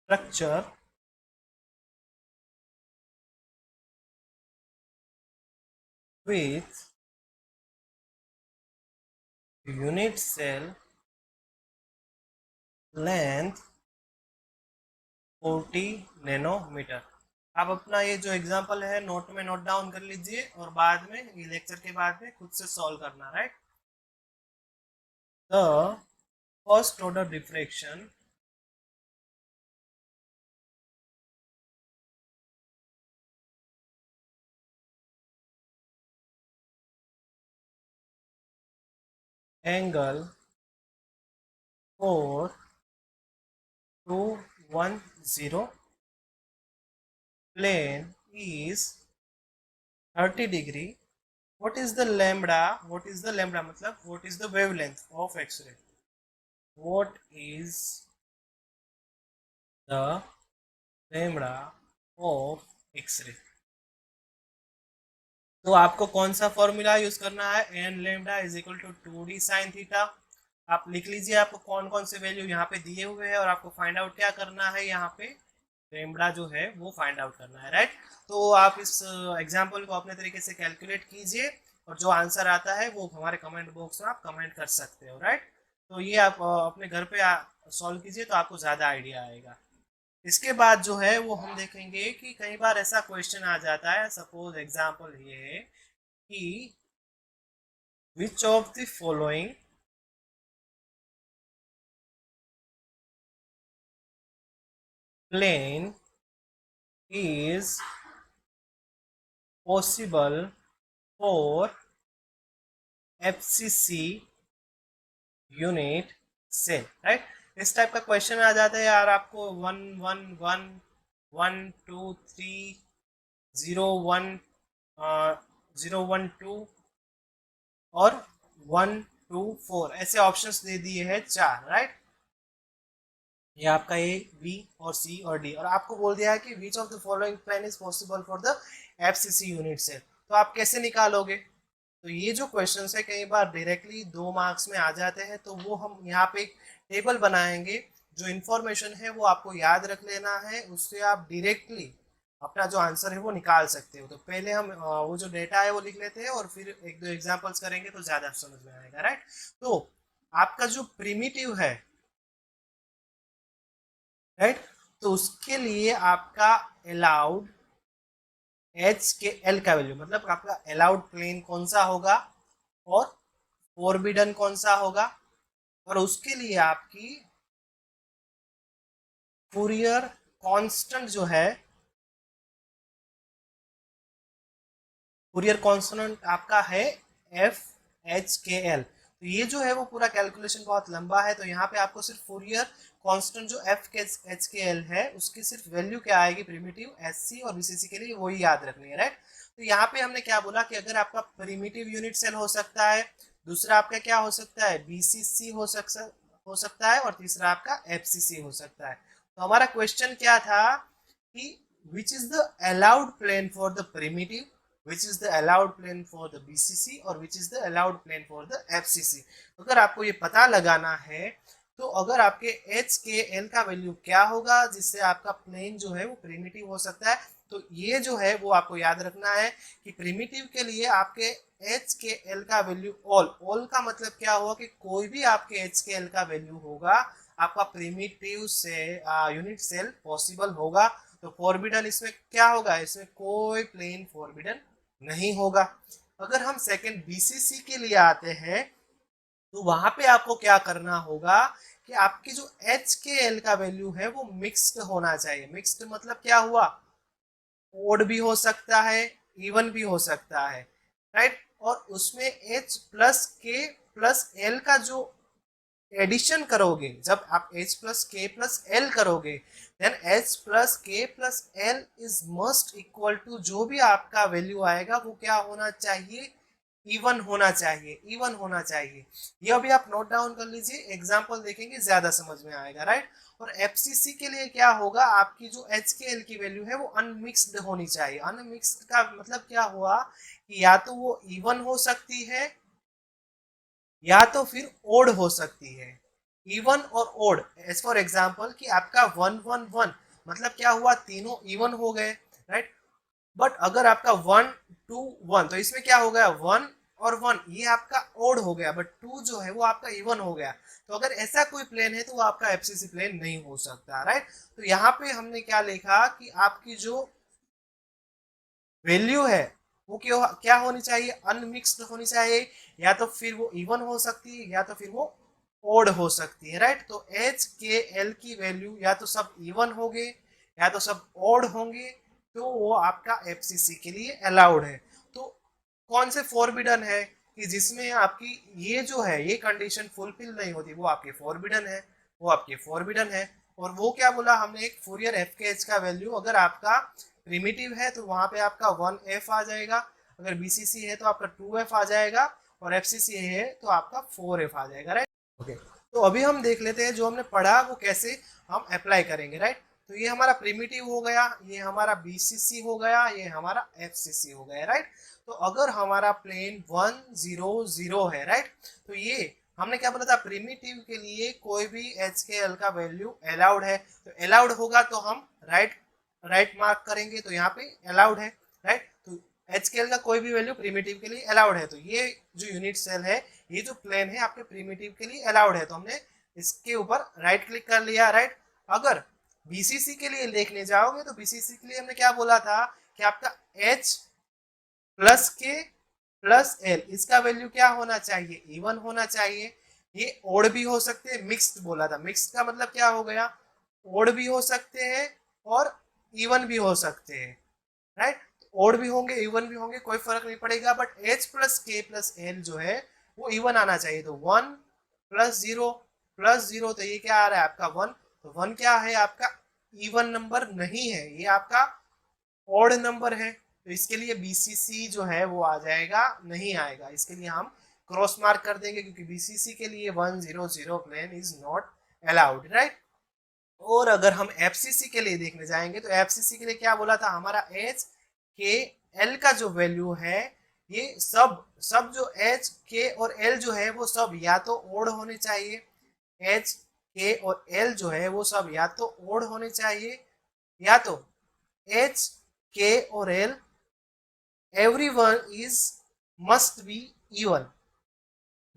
structure with unit cell length 40 nanometre. आप अपना ये जो एग्जांपल है नोट में नोट डाउन कर लीजिए और बाद में ये लेक्चर के बाद में खुद से सॉल्व करना, right. The first order diffraction angle 4210 plane is 30 degree. What is the lambda, what is the lambda मतलब what is the wavelength of x-ray, what is the lambda of x-ray। तो आपको कौन सा फॉर्मूला यूज करना है, n lambda is equal to 2d sine theta. आप लिख लीजिए आपको कौन कौन से वैल्यू यहाँ पे दिए हुए हैं और आपको फाइंड आउट क्या करना है, यहाँ पे लेमडा जो है वो फाइंड आउट करना है, राइट। तो आप इस एग्जांपल को अपने तरीके से कैलकुलेट कीजिए और जो आंसर आता है वो हमारे कमेंट बॉक्स में आप कमेंट कर सकते हो, राइट। तो ये आप अपने घर पे सॉल्व कीजिए तो आपको ज़्यादा आइडिया आएगा। इसके बाद जो है वो हम देखेंगे कि कई बार ऐसा क्वेश्चन आ जाता है, सपोज एग्जांपल ये है कि which of the following plane is possible for FCC unit cell, right. इस टाइप का क्वेश्चन आ जाता है यार आपको 1 1 1 1 2 3 0 1 0 1 2 और 1 2 4 ऐसे ऑप्शंस दे दिए हैं 4, राइट। ये आपका ए, बी और सी और डी, और आपको बोल दिया है कि which of the following plane is possible for the FCC unit cell. तो आप कैसे निकालोगे? तो ये जो क्वेश्चन है कई बार डायरेक्टली 2 मार्क्स में आ जाते हैं, तो वो हम यहाँ पे एक टेबल बनाएंगे। जो इन्फॉर्मेशन है वो आपको याद रख लेना है, उससे आप डायरेक्टली अपना जो आंसर है वो निकाल सकते हो। तो पहले हम वो जो डेटा है वो लिख लेते हैं और फिर एक दो एग्जांपल्स करेंगे तो ज्यादा समझ में आएगा, राइट। तो आपका जो प्रिमिटिव है, राइट, तो उसके लिए आपका अलाउड एच के एल का वैल्यू, मतलब आपका अलाउड प्लेन कौन सा होगा और फोरबिडन कौन सा होगा, और उसके लिए आपकी फूरियर कांस्टेंट जो है, फूरियर कांस्टेंट आपका है एफ एच के एल। तो ये जो है वो पूरा कैलकुलेशन बहुत लंबा है, तो यहाँ पे आपको सिर्फ फूरियर कांस्टेंट जो एफ के एच के एल है उसकी सिर्फ वैल्यू क्या आएगी प्रिमिटिव एस सी और बीसीसी के लिए वही याद रखनी है, राइट। तो यहाँ पे हमने क्या बोला कि अगर आपका प्रिमिटिव यूनिट सेल हो सकता है, दूसरा आपका क्या हो सकता है बीसीसी हो सकता है, और तीसरा आपका एफसीसी हो सकता है। तो हमारा क्वेश्चन क्या था कि which is the allowed plane for the primitive, which is the allowed plane for the BCC और which is the allowed plane for the FCC। अगर आपको ये पता लगाना है तो अगर आपके H के L का वैल्यू क्या होगा जिससे आपका प्लेन जो है वो प्रिमिटिव हो सकता है, तो ये जो है वो आपको याद रखना है कि प्रिमिटिव के लिए आपके H के L का वैल्यू ऑल का मतलब क्या हुआ कि कोई भी आपके H के L का वैल्यू होगा आपका प्रिमिटिव से यूनिट सेल पॉसिबल होगा। तो फॉरबिडन इसमें क्या होगा, इसमें कोई प्लेन फॉरबिडन नहीं होगा। अगर हम सेकंड बीसीसी के लिए आते हैं तो वहां पे आपको क्या करना होगा कि आपकी जो एच के एल का वैल्यू है वो मिक्स्ड होना चाहिए। मिक्स्ड मतलब क्या हुआ, ओड भी हो सकता है, इवन भी हो सकता है, राइट। और उसमें h plus k plus l का जो एडिशन करोगे, जब आप h plus k plus l करोगे, then h plus k plus l is must equal to जो भी आपका वैल्यू आएगा वो क्या होना चाहिए, इवन होना चाहिए, इवन होना चाहिए। ये अभी आप नोट डाउन कर लीजिए, एग्जांपल देखेंगे ज्यादा समझ में आएगा, राइट। और एफसीसी के लिए क्या होगा, आपकी जो एच के एल की वैल्यू है वो अनमिक्स्ड होनी चाहिए। अनमिक्स्ड का मतलब क्या हुआ कि या तो वो इवन हो सकती है या तो फिर ओड हो सकती है। इवन और ओड, एज फॉर एग्जाम्पल कि आपका 1 1 1 मतलब क्या हुआ, तीनों इवन हो गए, राइट। बट अगर आपका 1 2 1 तो इसमें क्या हो गया, 1 और 1 ये आपका ओड हो गया, बट 2 जो है वो आपका इवन हो गया। तो अगर ऐसा कोई प्लेन है तो वो आपका एफसीसी प्लेन नहीं हो सकता, राइट। तो यहाँ पे हमने क्या लिखा कि आपकी जो वैल्यू है वो क्या होनी चाहिए, अनमिक्स्ड होनी चाहिए, या तो फिर वो इवन हो सकती है या तो फिर वो ओड हो सकती है, राइट। तो एच के एल की वैल्यू या तो सब इवन होंगे या तो सब ओड होंगे, तो वो आपका एफसीसी के लिए अलाउड है। तो कौन से फॉरबिडन है कि जिसमें आपकी ये जो है ये कंडीशन फुलफिल नहीं होती, वो आपके फॉरबिडन है, वो आपके फॉरबिडन है। और वो क्या बोला हमने, एक फूरियर एफ के एच का वैल्यू अगर आपका प्रिमिटिव है तो वहां पे आपका 1f आ जाएगा, अगर बीसीसी है तो आपका 2f आ जाएगा, और एफसीसी है तो आपका 4f आ जाएगा, राइट। ओके, तो अभी हम देख लेते हैं जो हमने पढ़ा वो कैसे हम अप्लाई करेंगे, राइट। तो ये हमारा प्रिमिटिव हो गया, ये हमारा बीसीसी हो गया, ये हमारा एफसीसी हो गया, राइट। तो अगर हमारा प्लेन 1 0 0 है, राइट, तो ये हमने क्या बोला था, प्रिमिटिव के लिए कोई भी एच के एल का वैल्यू अलाउड है। तो अलाउड होगा तो हम राइट मार्क करेंगे, तो यहाँ पे अलाउड है, राइट। तो एच के एल का कोई भी वैल्यू प्रिमिटिव के लिए अलाउड है, तो ये जो यूनिट सेल है, ये जो प्लेन है आपके प्रिमिटिव के लिए अलाउड है, तो हमने इसके ऊपर राइट क्लिक कर लिया, राइट। अगर बीसीसी के लिए देखने जाओगे तो बीसीसी के लिए हमने क्या बोला था कि आपका H plus k plus L इसका वैल्यू क्या होना चाहिए, इवन होना चाहिए। ये ओड भी हो सकते हैं, मिक्स्ड बोला था, मिक्स्ड का मतलब क्या हो गया, ओड भी हो सकते हैं और इवन भी हो सकते हैं, राइट। ओड भी होंगे, इवन भी होंगे, कोई फर्क नहीं पड़ेगा, but H plus k plus L जो है वो इवन आना चाहिए। तो 1 + 0 + 0, तो ये क्या आ रहा है आपका 1। तो 1 क्या है आपका इवन नंबर नहीं है, ये आपका ऑड नंबर है। तो इसके लिए बीसीसी जो है वो आ जाएगा, नहीं आएगा। इसके लिए हम क्रॉस मार्क कर देंगे, क्योंकि बीसीसी के लिए 100 plane is not allowed, right. और अगर हम एफसीसी के लिए देखने जाएंगे तो एफसीसी के लिए क्या बोला था, हमारा एच के एल का जो वैल्यू है, ये सब सब जो एच के और एल जो है वो सब या तो ओड होने चाहिए। एच के और एल जो है वो सब या तो ओड होने चाहिए, या तो एच के और L everyone is must be even.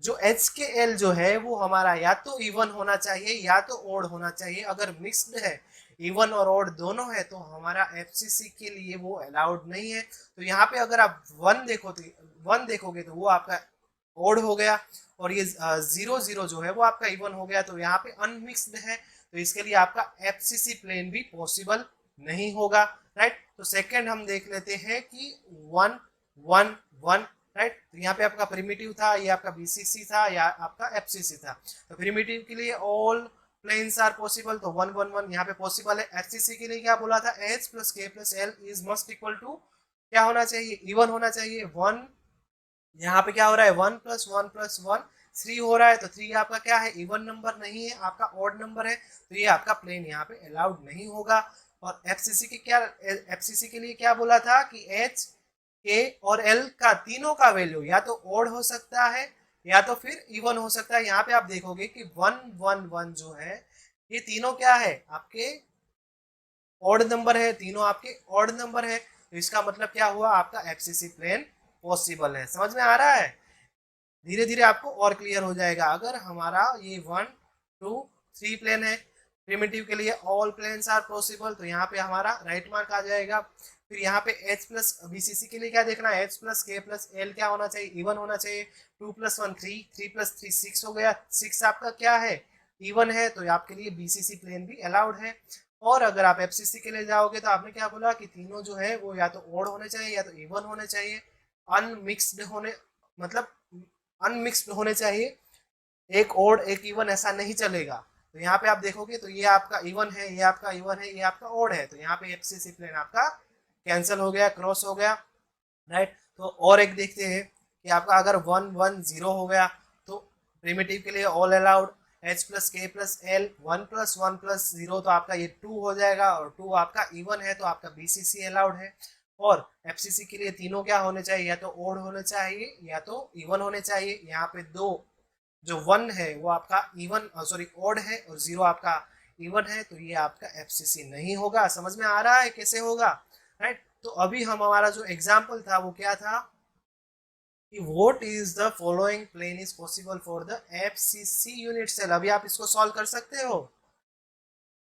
जो एच के एल जो है वो हमारा या तो इवन होना चाहिए या तो ओड होना चाहिए। अगर मिक्स्ड है, इवन और ओड दोनों है, तो हमारा एफसीसी के लिए वो अलाउड नहीं है। तो यहाँ पे अगर आप 1 देखोगे तो वो आपका ओड हो गया, और ये 0 0 जो है वो आपका इवन हो गया। तो यहाँ पे अनमिक्स्ड है, तो इसके लिए आपका एफसीसी प्लेन भी पॉसिबल नहीं होगा, राइट। तो सेकेंड हम देख लेते हैं कि 1 1 1, राइट। तो यहाँ पे आपका प्रिमिटिव था, ये आपका बीसीसी था, या आपका एफसीसी था। तो प्रिमिटिव के लिए ऑल प्लेन्स आर पॉसिबल, तो 1 1 1 यहाँ पे पॉसिबल है। एफसीसी के लिए क्या बोला था, h plus k plus l is must equal to क्या होना चाहिए, इवन होना चाहिए। 1 यहाँ पे क्या हो रहा है, 1 + 1 + 1 3 हो रहा है। तो 3 आपका क्या है, इवन नंबर नहीं है, आपका ऑड नंबर है। तो ये आपका प्लेन यहाँ पे अलाउड नहीं होगा। और एफसीसी के लिए क्या बोला था कि एच के और एल का तीनों का वैल्यू या तो ओड हो सकता है या तो फिर इवन हो सकता है। यहाँ पे आप देखोगे कि 1 1 1 जो है, ये तीनों क्या है आपके ऑड नंबर है, तीनों आपके ऑड नंबर है। तो इसका मतलब क्या हुआ, आपका एफसीसी प्लेन पॉसिबल है। समझ में आ रहा है, धीरे धीरे आपको और क्लियर हो जाएगा। अगर हमारा ये 1 2 3 प्लेन है, प्रिमिटिव के लिए ऑल प्लेन्स आर पॉसिबल, तो यहाँ पे हमारा राइट मार्क आ जाएगा। फिर यहाँ पे एच प्लस बीसीसी के लिए क्या देखना है, H plus k plus L क्या होना चाहिए, इवन होना चाहिए। 2 + 1 3, 3 + 3 6 हो गया। 6 आपका क्या है, इवन है, तो आपके लिए बीसीसी प्लेन भी अलाउड है। और अगर आप एफसीसी के लिए जाओगे तो आपने क्या बोला कि तीनों जो है वो या तो ओड होने चाहिए या तो इवन होने चाहिए। अनमिक्स्ड होने मतलब अनमिक्स्ड होने चाहिए, एक ओड एक इवन ऐसा नहीं चलेगा। तो यहाँ पे आप देखोगे तो ये आपका इवन है, ये आपका इवन है, ये आपका ओड है। तो यहाँ पे एफसीसी प्लेन आपका कैंसिल हो गया, क्रॉस हो गया, राइट। तो और एक देखते हैं कि आपका अगर 1 1 0 हो गया तो प्रिमिटिव के लिए all allowed, H plus k plus L 1 + 1 + 0, तो आपका ये 2 हो जाएगा, और 2 आपका इवन है तो आपका बीसीसी अलाउड है। और एफसीसी के लिए तीनों क्या होने चाहिए, या तो ओड होने चाहिए या तो इवन होने चाहिए। यहाँ पे दो जो 1 है वो आपका इवन सॉरी ओड है, और 0 आपका इवन है, तो ये आपका एफसीसी नहीं होगा। समझ में आ रहा है कैसे होगा, राइट। तो अभी हम हमारा जो एग्जाम्पल था वो क्या था कि what is the following plane is possible for the FCC unit cell. अभी आप इसको सॉल्व कर सकते हो,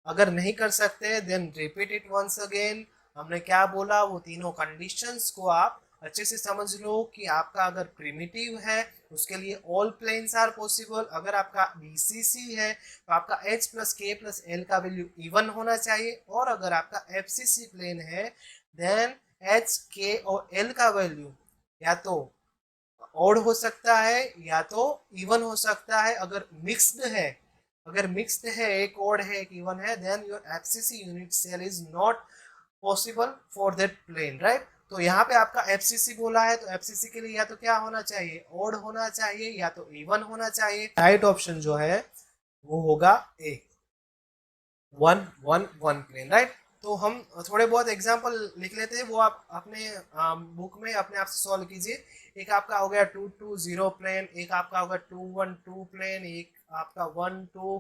अगर नहीं कर सकते then repeat it once again. हमने क्या बोला, वो तीनों कंडीशंस को आप अच्छे से समझ लो कि आपका अगर प्रिमिटिव है उसके लिए ऑल प्लेन्स आर पॉसिबल। अगर आपका बीसीसी है तो आपका H plus k plus l का वैल्यू इवन होना चाहिए। और अगर आपका एफसीसी प्लेन है देन एच के और एल का वैल्यू या तो ऑड हो सकता है या तो इवन हो सकता है। अगर मिक्स्ड है, एक ऑड है एक इवन है, then your FCC unit cell is not possible for that plane, right. तो यहाँ पे आपका एफसीसी बोला है, तो एफसीसी के लिए या तो क्या होना चाहिए, ऑड होना चाहिए या तो इवन होना चाहिए। राइट ऑप्शन जो है वो होगा ए, 1 1 1 प्लेन, राइट। तो हम थोड़े बहुत एग्जांपल लिख लेते हैं, वो आप अपने बुक में अपने आप से सॉल्व कीजिए। एक आपका हो गया 2 2 0 प्लेन, एक आपका होगा 2 1 2 प्लेन, एक आपका 1 2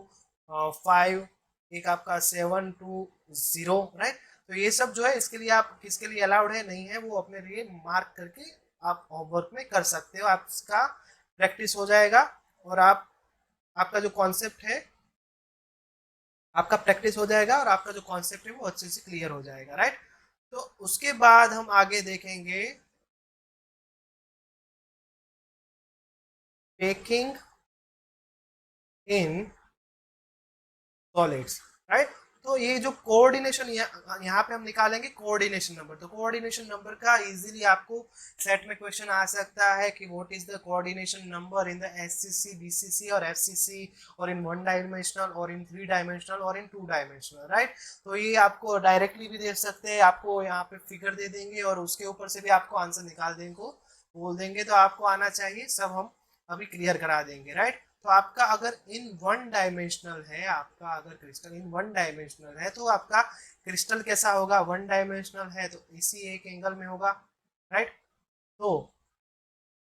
5, एक आपका 7 2 0, राइट। तो ये सब जो है इसके लिए आप किसके लिए अलाउड है नहीं है वो अपने लिए मार्क करके आप होमवर्क में कर सकते हो। आपका प्रैक्टिस हो जाएगा, और आपका जो कॉन्सेप्ट है आपका प्रैक्टिस हो जाएगा, और आपका जो कॉन्सेप्ट है वो अच्छे से क्लियर हो जाएगा, राइट। तो उसके बाद हम आगे देखेंगे टेकिंग इन सॉलिड्स, राइट। तो ये जो कोऑर्डिनेशन यहाँ पे हम निकालेंगे कोऑर्डिनेशन नंबर। तो कोऑर्डिनेशन नंबर का इजीली आपको सेट में क्वेश्चन आ सकता है कि what is the coordination number in the SCC, BCC और एफसीसी, और इन 1 डायमेंशनल और इन 3 डायमेंशनल और इन 2 डायमेंशनल, राइट। तो ये आपको डायरेक्टली भी दे सकते हैं, आपको यहाँ पे फिगर दे देंगे और उसके ऊपर से भी आपको आंसर निकाल देंगे को बोल देंगे। तो आपको आना चाहिए, सब हम अभी क्लियर करा देंगे, राइट। तो आपका अगर इन 1 डायमेंशनल है, आपका अगर क्रिस्टल इन 1 डायमेंशनल है तो आपका क्रिस्टल कैसा होगा, 1 डायमेंशनल है तो इसी एक एंगल में होगा, राइट। तो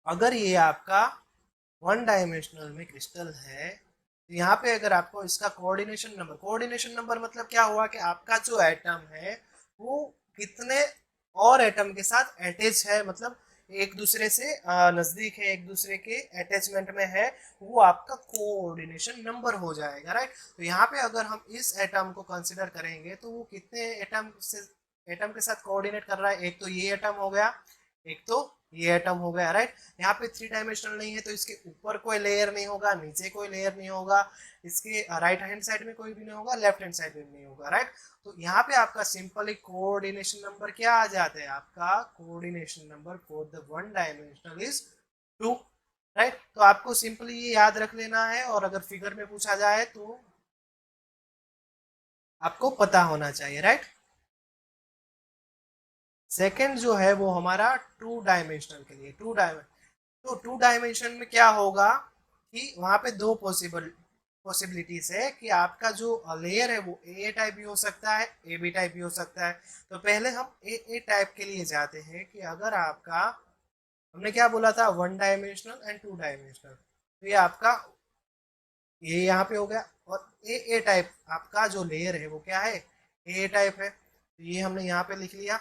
अगर ये आपका 1 डायमेंशनल में क्रिस्टल है तो यहाँ पे अगर आपको इसका कोऑर्डिनेशन नंबर मतलब क्या हुआ कि आपका जो एटम है वो कितने और एटम के साथ अटैच है, मतलब एक दूसरे से नजदीक है, एक दूसरे के अटैचमेंट में है, वो आपका कोऑर्डिनेशन नंबर हो जाएगा, राइट। तो यहाँ पे अगर हम इस एटम को कंसिडर करेंगे तो वो कितने एटम के साथ कोऑर्डिनेट कर रहा है, एक तो ये एटम हो गया, एक तो ये एटम हो गया, राइट। यहाँ पे 3 डायमेंशनल नहीं है तो इसके ऊपर कोई लेयर नहीं होगा, नीचे कोई लेयर नहीं होगा, इसके राइट हैंड साइड में कोई भी नहीं होगा, लेफ्ट हैंड साइड में नहीं होगा, राइट। तो यहाँ पे आपका सिंपली कोऑर्डिनेशन नंबर क्या आ जाता है, आपका coordination number for the 1 dimensional is 2, right. तो आपको सिंपली ये याद रख लेना है और अगर फिगर में पूछा जाए तो आपको पता होना चाहिए, राइट। सेकेंड जो है वो हमारा 2 डायमेंशनल के लिए, 2 डायमेंशन में क्या होगा कि वहां पे दो पॉसिबिलिटीज है कि आपका जो लेयर है वो ए टाइप भी हो सकता है, ए बी टाइप भी हो सकता है। तो पहले हम ए टाइप के लिए जाते हैं कि अगर आपका, हमने क्या बोला था, 1 डायमेंशनल एंड 2 डायमेंशनल, तो ये आपका ये यहाँ पे हो गया। और ए टाइप आपका जो लेयर है वो क्या है, ए टाइप है, तो ये हमने यहाँ पे लिख लिया,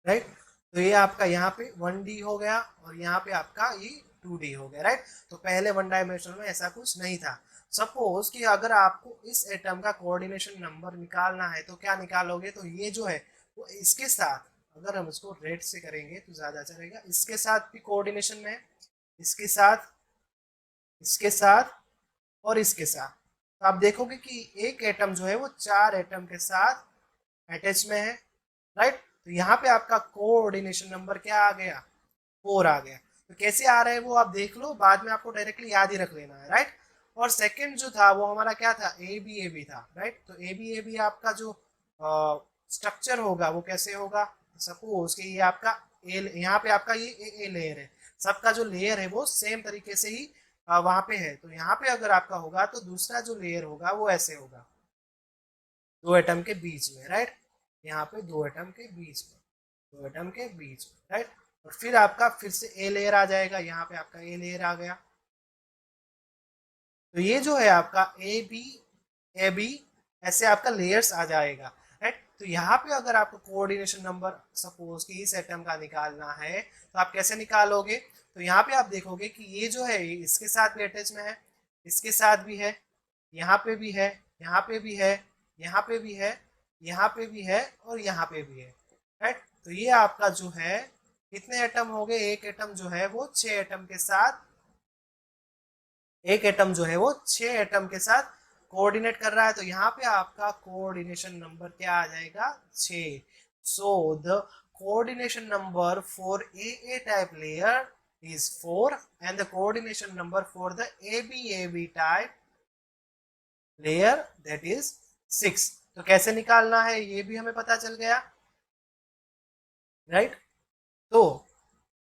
राइट। तो ये आपका यहाँ पे 1D हो गया और यहाँ पे आपका ये 2D हो गया, राइट। तो पहले 1 डायमेंशनल में ऐसा कुछ नहीं था। सपोज कि अगर आपको इस एटम का कोऑर्डिनेशन नंबर निकालना है तो क्या निकालोगे, तो ये जो है वो इसके साथ, अगर हम इसको रेड से करेंगे तो ज्यादा अच्छा रहेगा, इसके साथ भी कोऑर्डिनेशन में है, इसके साथ, इसके साथ और इसके साथ। तो आप देखोगे कि एक एटम जो है वो 4 एटम के साथ अटैच में है, राइट। तो यहाँ पे आपका कोऑर्डिनेशन नंबर क्या आ गया, 4 आ गया। तो कैसे आ रहा है वो आप देख लो, बाद में आपको डायरेक्टली याद ही रख लेना है, राइट। और सेकंड जो था वो हमारा क्या था, ए बी था, राइट। तो ए बी आपका जो स्ट्रक्चर होगा वो कैसे होगा, सपोज कि ये आपका यहाँ पे आपका ये ए लेयर है, सबका जो लेयर है वो सेम तरीके से ही वहां पे है। तो यहाँ पे अगर आपका होगा तो दूसरा जो लेयर होगा वो ऐसे होगा, 2 एटम के बीच में, राइट। यहाँ पे 2 एटम के बीच में, 2 एटम के बीच में, राइट। और फिर आपका फिर से ए लेयर आ जाएगा, यहाँ पे आपका ए लेयर आ गया। तो ये जो है आपका ए बी ऐसे आपका लेयर्स आ जाएगा, राइट। तो यहाँ पे अगर आपको कोऑर्डिनेशन नंबर सपोज कि इस एटम का निकालना है तो आप कैसे निकालोगे, तो यहाँ पे आप देखोगे कि ये जो है इसके साथ भी अटैच में है, इसके साथ भी है, यहाँ पे भी है, यहाँ पे भी है, यहाँ पे भी है, यहाँ पे भी है और यहाँ पे भी है, राइट। तो ये आपका जो है कितने एटम हो गए, एक एटम जो है वो 6 एटम के साथ, एक एटम जो है वो 6 एटम के साथ कोऑर्डिनेट कर रहा है। तो यहाँ पे आपका कोऑर्डिनेशन नंबर क्या आ जाएगा, 6। So the coordination number for a type layer is 4 and the coordination number for the AB type layer that is 6। तो कैसे निकालना है ये भी हमें पता चल गया, राइट। तो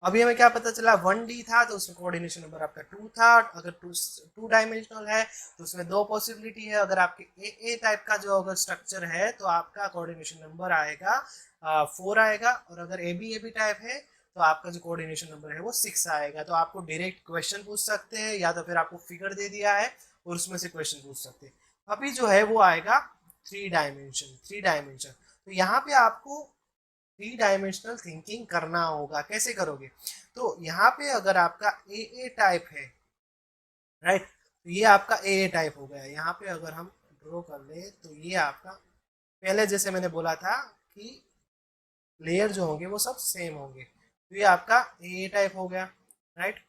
अभी हमें क्या पता चला, 1D था तो उसमें कोऑर्डिनेशन नंबर आपका 2 था। अगर 2 डायमेंशनल है तो उसमें दो पॉसिबिलिटी है, अगर आपके ए टाइप का जो अगर स्ट्रक्चर है तो आपका कोऑर्डिनेशन नंबर आएगा 4 आएगा, और अगर ए बी टाइप है तो आपका जो कोऑर्डिनेशन नंबर है वो 6 आएगा। तो आपको डायरेक्ट क्वेश्चन पूछ सकते हैं या तो फिर आपको फिगर दे दिया है और उसमें से क्वेश्चन पूछ सकते हैं। अभी जो है वो आएगा 3 डायमेंशन। तो यहाँ पे आपको 3 डायमेंशनल थिंकिंग करना होगा। कैसे करोगे, तो यहाँ पे अगर आपका ए टाइप है, राइट, तो ये आपका ए टाइप हो गया। यहाँ पे अगर हम ड्रॉ कर ले तो ये आपका, पहले जैसे मैंने बोला था कि लेयर जो होंगे वो सब सेम होंगे, तो ये आपका ए टाइप हो गया, राइट।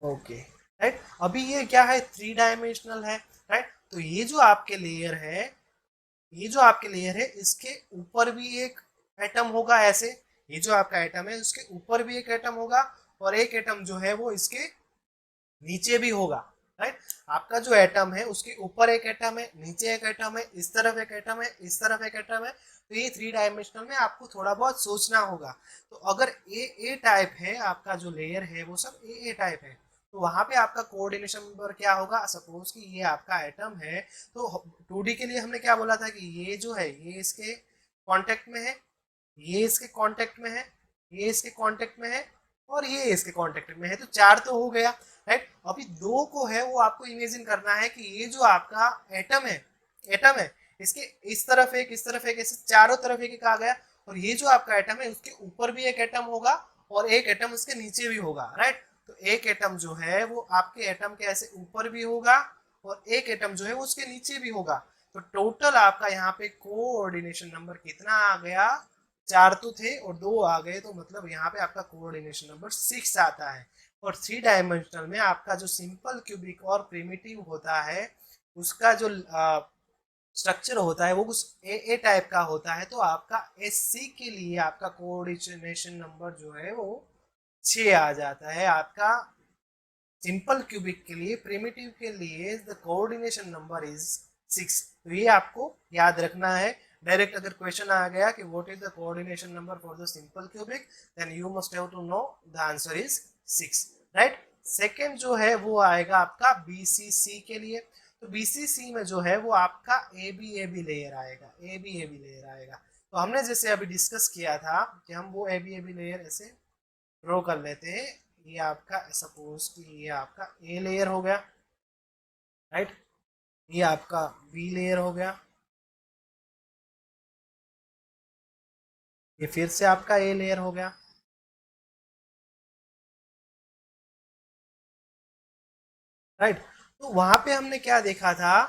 Okay, right. अभी ये क्या है, 3 डायमेंशनल है, राइट। तो ये जो आपके लेयर है, ये जो आपके लेयर है, इसके ऊपर भी एक एटम होगा ऐसे, ये जो आपका एटम है उसके ऊपर भी एक एटम होगा, और एक एटम जो है वो इसके नीचे भी होगा, राइट। आपका जो एटम है उसके ऊपर एक एटम है, नीचे एक एटम है, इस तरफ एक एटम है, इस तरफ एक एटम है। तो ये 3 डायमेंशनल में आपको थोड़ा बहुत सोचना होगा। तो अगर ए टाइप है, आपका जो लेयर है वो सब ए टाइप है, तो वहां पे आपका कोऑर्डिनेशन नंबर क्या होगा। सपोज कि ये आपका एटम है, तो 2D के लिए हमने क्या बोला था कि ये जो है ये इसके कांटेक्ट में है, ये इसके कांटेक्ट में है, ये इसके कांटेक्ट में है, और ये इसके कांटेक्ट में है। तो 4 तो हो गया, राइट। अभी 2 को है वो आपको इमेजिन करना है कि ये जो आपका एटम है इसके इस तरफ एक, इस तरफ एक, ऐसे चारों तरफ एक एक आ गया। और ये जो आपका एटम है उसके ऊपर भी एक एटम होगा, और एक एटम उसके नीचे भी होगा, राइट। तो एक एटम जो है वो आपके एटम के ऐसे ऊपर भी होगा, और एक एटम जो है वो उसके नीचे भी होगा। तो टोटल आपका यहाँ पे कोऑर्डिनेशन नंबर कितना आ गया, 4 तो थे और 2 आ गए, तो मतलब यहाँ पे आपका कोऑर्डिनेशन नंबर 6 आता है। और 3 डायमेंशनल में आपका जो सिंपल क्यूबिक और प्रिमिटिव होता है उसका जो स्ट्रक्चर होता है वो कुछ ए टाइप का होता है। तो आपका एससी के लिए आपका कोऑर्डिनेशन नंबर जो है वो 6 आ जाता है। आपका सिंपल क्यूबिक के लिए, प्रिमिटिव के लिए द कोऑर्डिनेशन नंबर इज 6। तो ये आपको याद रखना है। डायरेक्ट अगर क्वेश्चन आ गया कि what is the coordination number for the simple cubic, then you must have to know the answer is 6, right. Second जो है वो आएगा आपका बीसीसी के लिए। तो बीसीसी में जो है वो आपका ए बी लेयर आएगा, ए बी लेयर आएगा। तो हमने जैसे अभी डिस्कस किया था कि हम वो ए बी लेयर ऐसे ड्रॉ कर लेते हैं। ये आपका सपोज कि ये आपका ए लेयर हो गया, राइट। ये आपका बी लेयर हो गया, ये फिर से आपका ए लेयर हो गया, राइट। तो वहां पे हमने क्या देखा था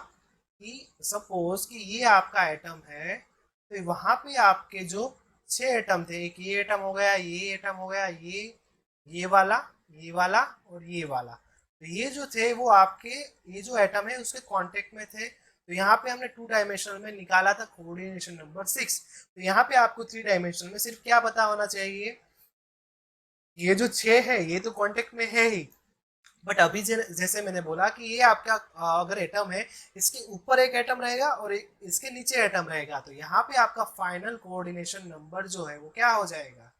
कि सपोज कि ये आपका एटम है, तो वहां पे आपके जो 6 एटम थे, एक ये एटम हो गया, ये एटम हो गया, ये वाला, ये वाला और ये वाला। तो ये जो थे वो आपके, ये जो एटम है उसके कांटेक्ट में थे। तो यहाँ पे हमने 2 डायमेंशनल में निकाला था कोऑर्डिनेशन नंबर 6। तो यहाँ पे आपको 3 डायमेंशनल में सिर्फ क्या पता होना चाहिए, ये जो 6 है ये तो कांटेक्ट में है ही। बट अभी जैसे मैंने बोला कि ये आपका अगर एटम है, इसके ऊपर एक एटम रहेगा और इसके नीचे एटम रहेगा, तो यहाँ पे आपका फाइनल कोऑर्डिनेशन नंबर जो है वो क्या हो जाएगा,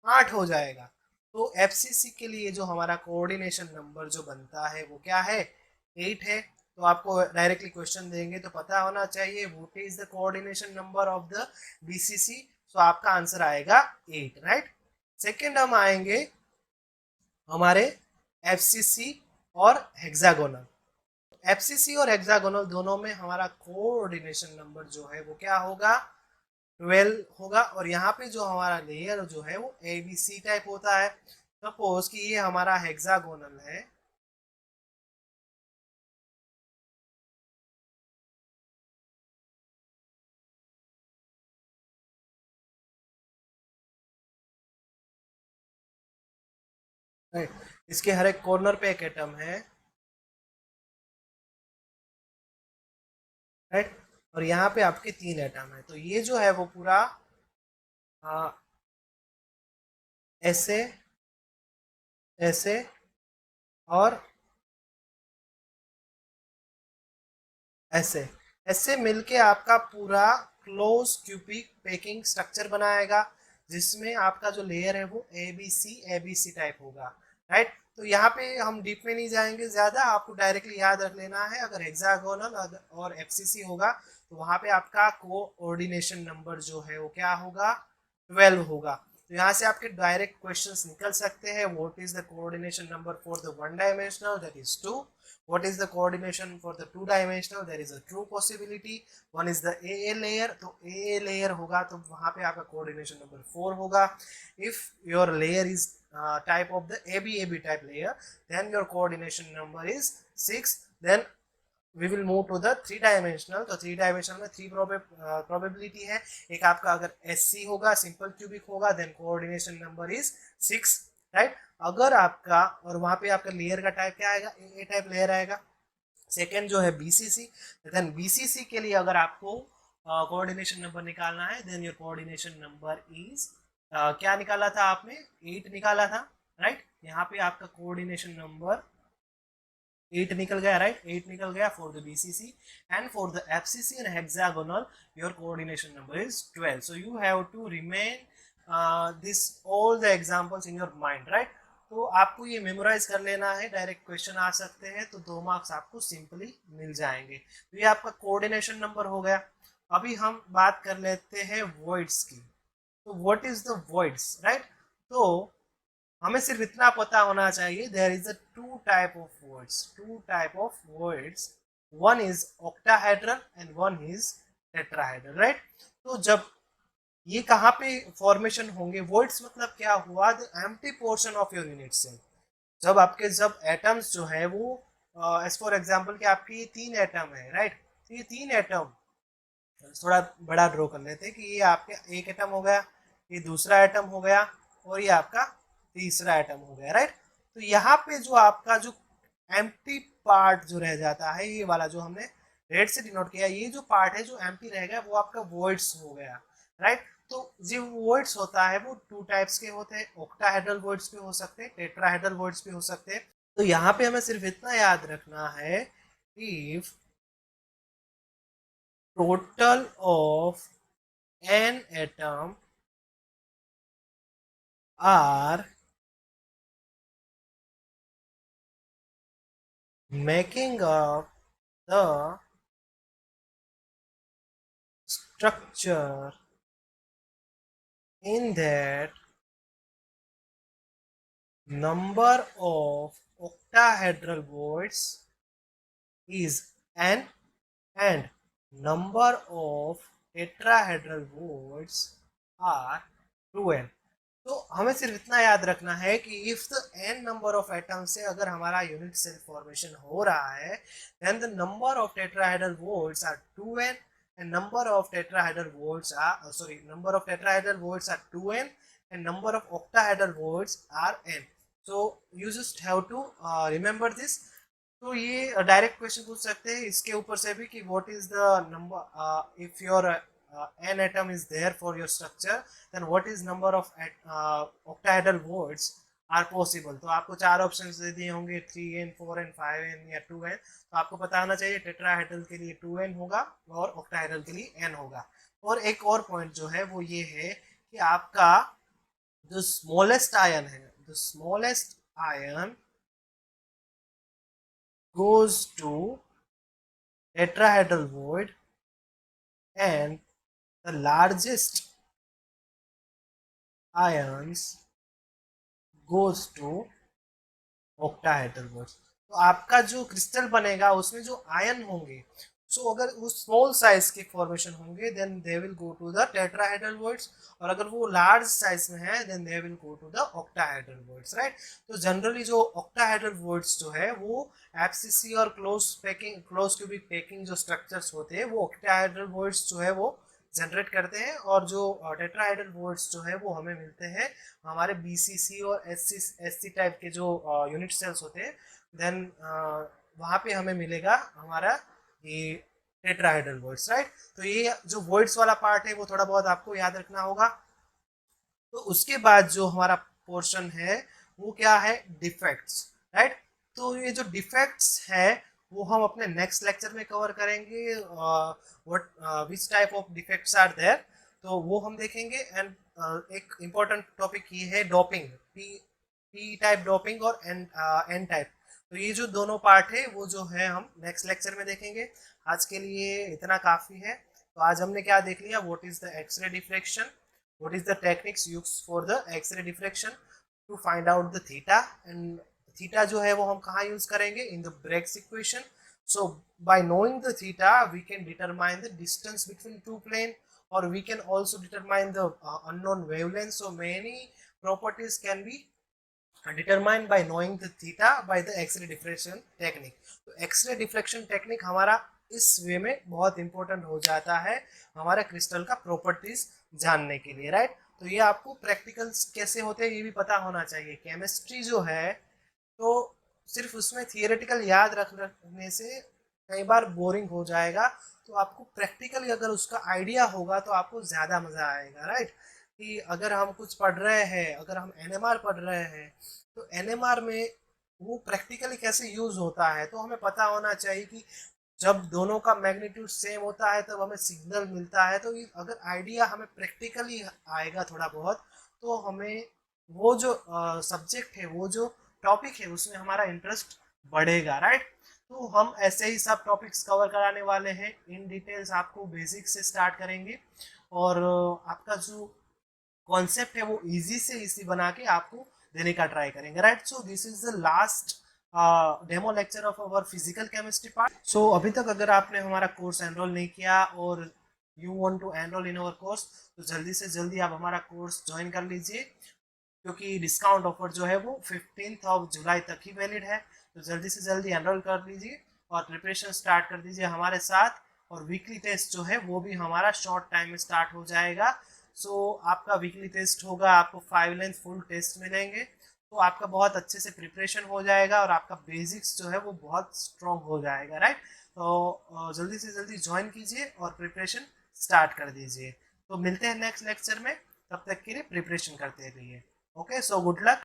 8 हो जाएगा। तो एफसीसी के लिए जो हमारा कोऑर्डिनेशन नंबर जो बनता है वो क्या है, 8 है। तो आपको डायरेक्टली क्वेश्चन देंगे तो पता होना चाहिए what is the coordination number of the BCC. तो आपका आंसर आएगा 8, राइट। सेकेंड हम आएंगे हमारे एफसीसी और हेक्सागोनल। एफसीसी और हेक्सागोनल दोनों में हमारा कोऑर्डिनेशन नंबर जो है वो क्या होगा, 12 होगा। और यहाँ पे जो हमारा लेयर जो है वो एबीसी टाइप होता है। सपोज कि ये हमारा हेक्सागोनल है, राइट। इसके हर एक कॉर्नर पे एक एटम है, राइट। और यहाँ पे आपके 3 एटम है। तो ये जो है वो पूरा ऐसे, ऐसे और ऐसे, ऐसे मिलके आपका पूरा क्लोज क्यूबिक पैकिंग स्ट्रक्चर बनाएगा, जिसमें आपका जो लेयर है वो ए बी सी टाइप होगा, राइट। तो यहाँ पे हम डीप में नहीं जाएंगे ज्यादा, आपको डायरेक्टली याद रख लेना है अगर हेक्सागोनल और एफसीसी होगा तो वहां पे आपका कोऑर्डिनेशन नंबर जो है वो क्या होगा, 12 होगा। तो यहाँ से आपके डायरेक्ट क्वेश्चंस निकल सकते हैं। What is the coordination number for the 1 dimensional, that is 2। what is the coordination for the 2 dimensional, there is a true possibility। one is the AA layer, तो AA layer होगा तो वहाँ पे आपका coordination number 4 होगा। if your layer is type of the AB type layer, then your coordination number is 6। then we will move to the 3 dimensional। तो 3 dimensional में 3 probability है। एक आपका अगर SC होगा, सिंपल क्यूबिक होगा, then coordination number is 6। Right. अगर आपका और वहां पे आपका लेयर का टाइप क्या आएगा, ए टाइप लेयर आएगा। सेकेंड जो है बीसीसी, देन बीसीसी के लिए अगर आपको कोऑर्डिनेशन नंबर निकालना है, then your coordination number is क्या निकाला था आपने, 8 निकाला था, राइट। यहाँ पे आपका कोऑर्डिनेशन नंबर 8 निकल गया, राइट, 8 निकल गया for the BCC. And for the FCC and hexagonal your coordination number is 12। So you have to remain this all the examples in your mind, right. तो आपको ये मेमोराइज कर लेना है, डायरेक्ट क्वेश्चन आ सकते हैं, तो 2 मार्क्स आपको सिंपली मिल जाएंगे। तो ये आपका कोऑर्डिनेशन नंबर हो गया। अभी हम बात कर लेते हैं वॉइड्स की। तो what is the voids, right. तो हमें सिर्फ इतना पता होना चाहिए, there is a two type of voids, one is octahedral and one is tetrahedral, right. तो जब ये कहाँ पे फॉर्मेशन होंगे, वर्ड्स मतलब क्या हुआ, the empty portion of your unit cell. जब एटम्स जो है वो एज फॉर एग्जांपल कि आपके ये 3 एटम है, राइट। तो ये 3 एटम थोड़ा बड़ा ड्रॉ कर लेते हैं कि ये आपके एक एटम हो गया, ये दूसरा एटम हो गया, और ये आपका तीसरा एटम हो गया, राइट। तो यहाँ पे जो आपका जो एम्प्टी पार्ट जो रह जाता है, ये वाला जो हमने रेड से डिनोट किया, ये जो पार्ट है जो एम्प्टी रह गया वो आपका वॉइड्स हो गया, राइट। तो जो वॉइड्स होता है वो 2 टाइप्स के होते हैं, ऑक्टाहेड्रल वॉइड्स भी हो सकते हैं, टेट्राहेड्रल वॉइड्स भी हो सकते हैं। तो यहाँ पे हमें सिर्फ इतना याद रखना है, if total of n atom are making up the structure in that number of octahedral voids is n and number of tetrahedral voids are 2n। तो हमें सिर्फ इतना याद रखना है कि if the n number of atom से अगर हमारा यूनिट सेल फॉर्मेशन हो रहा है, then the number of tetrahedral voids are 2n and number of tetrahedral volts are number of tetrahedral volts are 2n and number of octahedral volts are n। so you just have to remember this। तो ये direct question पूछ सकते हैं इसके ऊपर से भी कि what is the number if your n atom is there for your structure, then what is number of octahedral volts are possible। तो आपको 4 ऑप्शंस दे दिए होंगे, 3n 4n 5n या 2n। तो आपको पता होना चाहिए टेट्राहेड्रल के लिए 2n होगा और ऑक्टाहेड्रल के लिए n होगा। और एक और पॉइंट जो है वो ये है कि आपका जो स्मॉलेस्ट आयन है, the smallest ion goes to tetrahedral void and the largest ions goes to octahedral void। तो आपका जो क्रिस्टल बनेगा उसमें जो आयन होंगे, सो अगर वो स्मॉल साइज के फॉर्मेशन होंगे then they will go to the tetrahedral voids, और अगर वो लार्ज साइज में है then they will go to the octahedral voids, right. तो जनरली जो ऑक्टाहेड्रल वॉइड्स जो है वो एफसीसी और क्लोज क्यूबिक पैकिंग जो स्ट्रक्चर्स होते हैं वो ऑक्टाहेड्रल वॉइड्स जो है वो जनरेट करते हैं, और जो टेट्राहेड्रल वॉइड्स जो है वो हमें मिलते हैं हमारे बीसीसी और एससी टाइप के जो यूनिट सेल्स होते हैं। देन वहाँ पे हमें मिलेगा हमारा ये टेट्राहेड्रल वॉइड्स, राइट। तो ये जो वॉइड्स वाला पार्ट है वो थोड़ा बहुत आपको याद रखना होगा। तो उसके बाद जो हमारा पोर्शन है वो क्या है, डिफेक्ट्स, राइट। तो ये जो डिफेक्ट्स है वो हम अपने नेक्स्ट लेक्चर में कवर करेंगे, what which type of defects are there, तो वो हम देखेंगे। एंड एक इम्पॉर्टेंट टॉपिक ये है डोपिंग, पी टाइप डोपिंग और एन टाइप। तो ये जो दोनों पार्ट है वो जो है हम नेक्स्ट लेक्चर में देखेंगे। आज के लिए इतना काफ़ी है। तो आज हमने क्या देख लिया, what is the x ray diffraction, what is the techniques used for the x ray diffraction to find out the theta, and theta जो है वो हम कहाँ यूज करेंगे, in the Bragg's equation. So by knowing the theta we can determine the distance between two plane, or we can also determine the unknown wavelength। So many properties can be determined by knowing the theta by the X-ray diffraction technique। तो X-ray diffraction technique हमारा इस वे में बहुत important हो जाता है हमारे crystal का प्रॉपर्टीज जानने के लिए, राइट। तो ये आपको प्रैक्टिकल्स कैसे होते हैं ये भी पता होना चाहिए। केमिस्ट्री जो है तो सिर्फ उसमें थियोरेटिकल याद रखने से कई बार बोरिंग हो जाएगा, तो आपको प्रैक्टिकली अगर उसका आइडिया होगा तो आपको ज़्यादा मज़ा आएगा, राइट। कि अगर हम कुछ पढ़ रहे हैं, अगर हम एनएमआर पढ़ रहे हैं, तो एनएमआर में वो प्रैक्टिकली कैसे यूज़ होता है तो हमें पता होना चाहिए कि जब दोनों का मैग्नीट्यूड सेम होता है तब हमें सिग्नल मिलता है। तो अगर आइडिया हमें प्रैक्टिकली आएगा थोड़ा बहुत, तो हमें वो जो सब्जेक्ट है, वो जो टॉपिक है, उसमें हमारा इंटरेस्ट बढ़ेगा, राइट। तो हम ऐसे ही सब टॉपिक्स कवर कराने वाले हैं इन डिटेल्स, आपको बेसिक से स्टार्ट करेंगे और आपका जो कॉन्सेप्ट है वो इजी से इजी बना के आपको देने का ट्राई करेंगे, right. So this is the last demo lecture of our physical chemistry part. So अभी तक अगर आपने हमारा कोर्स एनरोल नहीं किया और you want to enrol in our course, तो जल्दी से जल्दी आप हमारा कोर्स ज्वाइन कर लीजिए, क्योंकि डिस्काउंट ऑफर जो है वो 15th ऑफ जुलाई तक ही वैलिड है। तो जल्दी से जल्दी एनरोल कर लीजिए और प्रिपरेशन स्टार्ट कर दीजिए हमारे साथ। और वीकली टेस्ट जो है वो भी हमारा शॉर्ट टाइम में स्टार्ट हो जाएगा। सो आपका वीकली टेस्ट होगा, आपको 5 लेंथ फुल टेस्ट मिलेंगे, तो आपका बहुत अच्छे से प्रिपरेशन हो जाएगा और आपका बेसिक्स जो है वो बहुत स्ट्रॉन्ग हो जाएगा, राइट। तो जल्दी से जल्दी ज्वाइन कीजिए और प्रिपरेशन स्टार्ट कर दीजिए। तो मिलते हैं नेक्स्ट लेक्चर में, तब तक के लिए प्रिपरेशन करते रहिए। Okay, so good luck.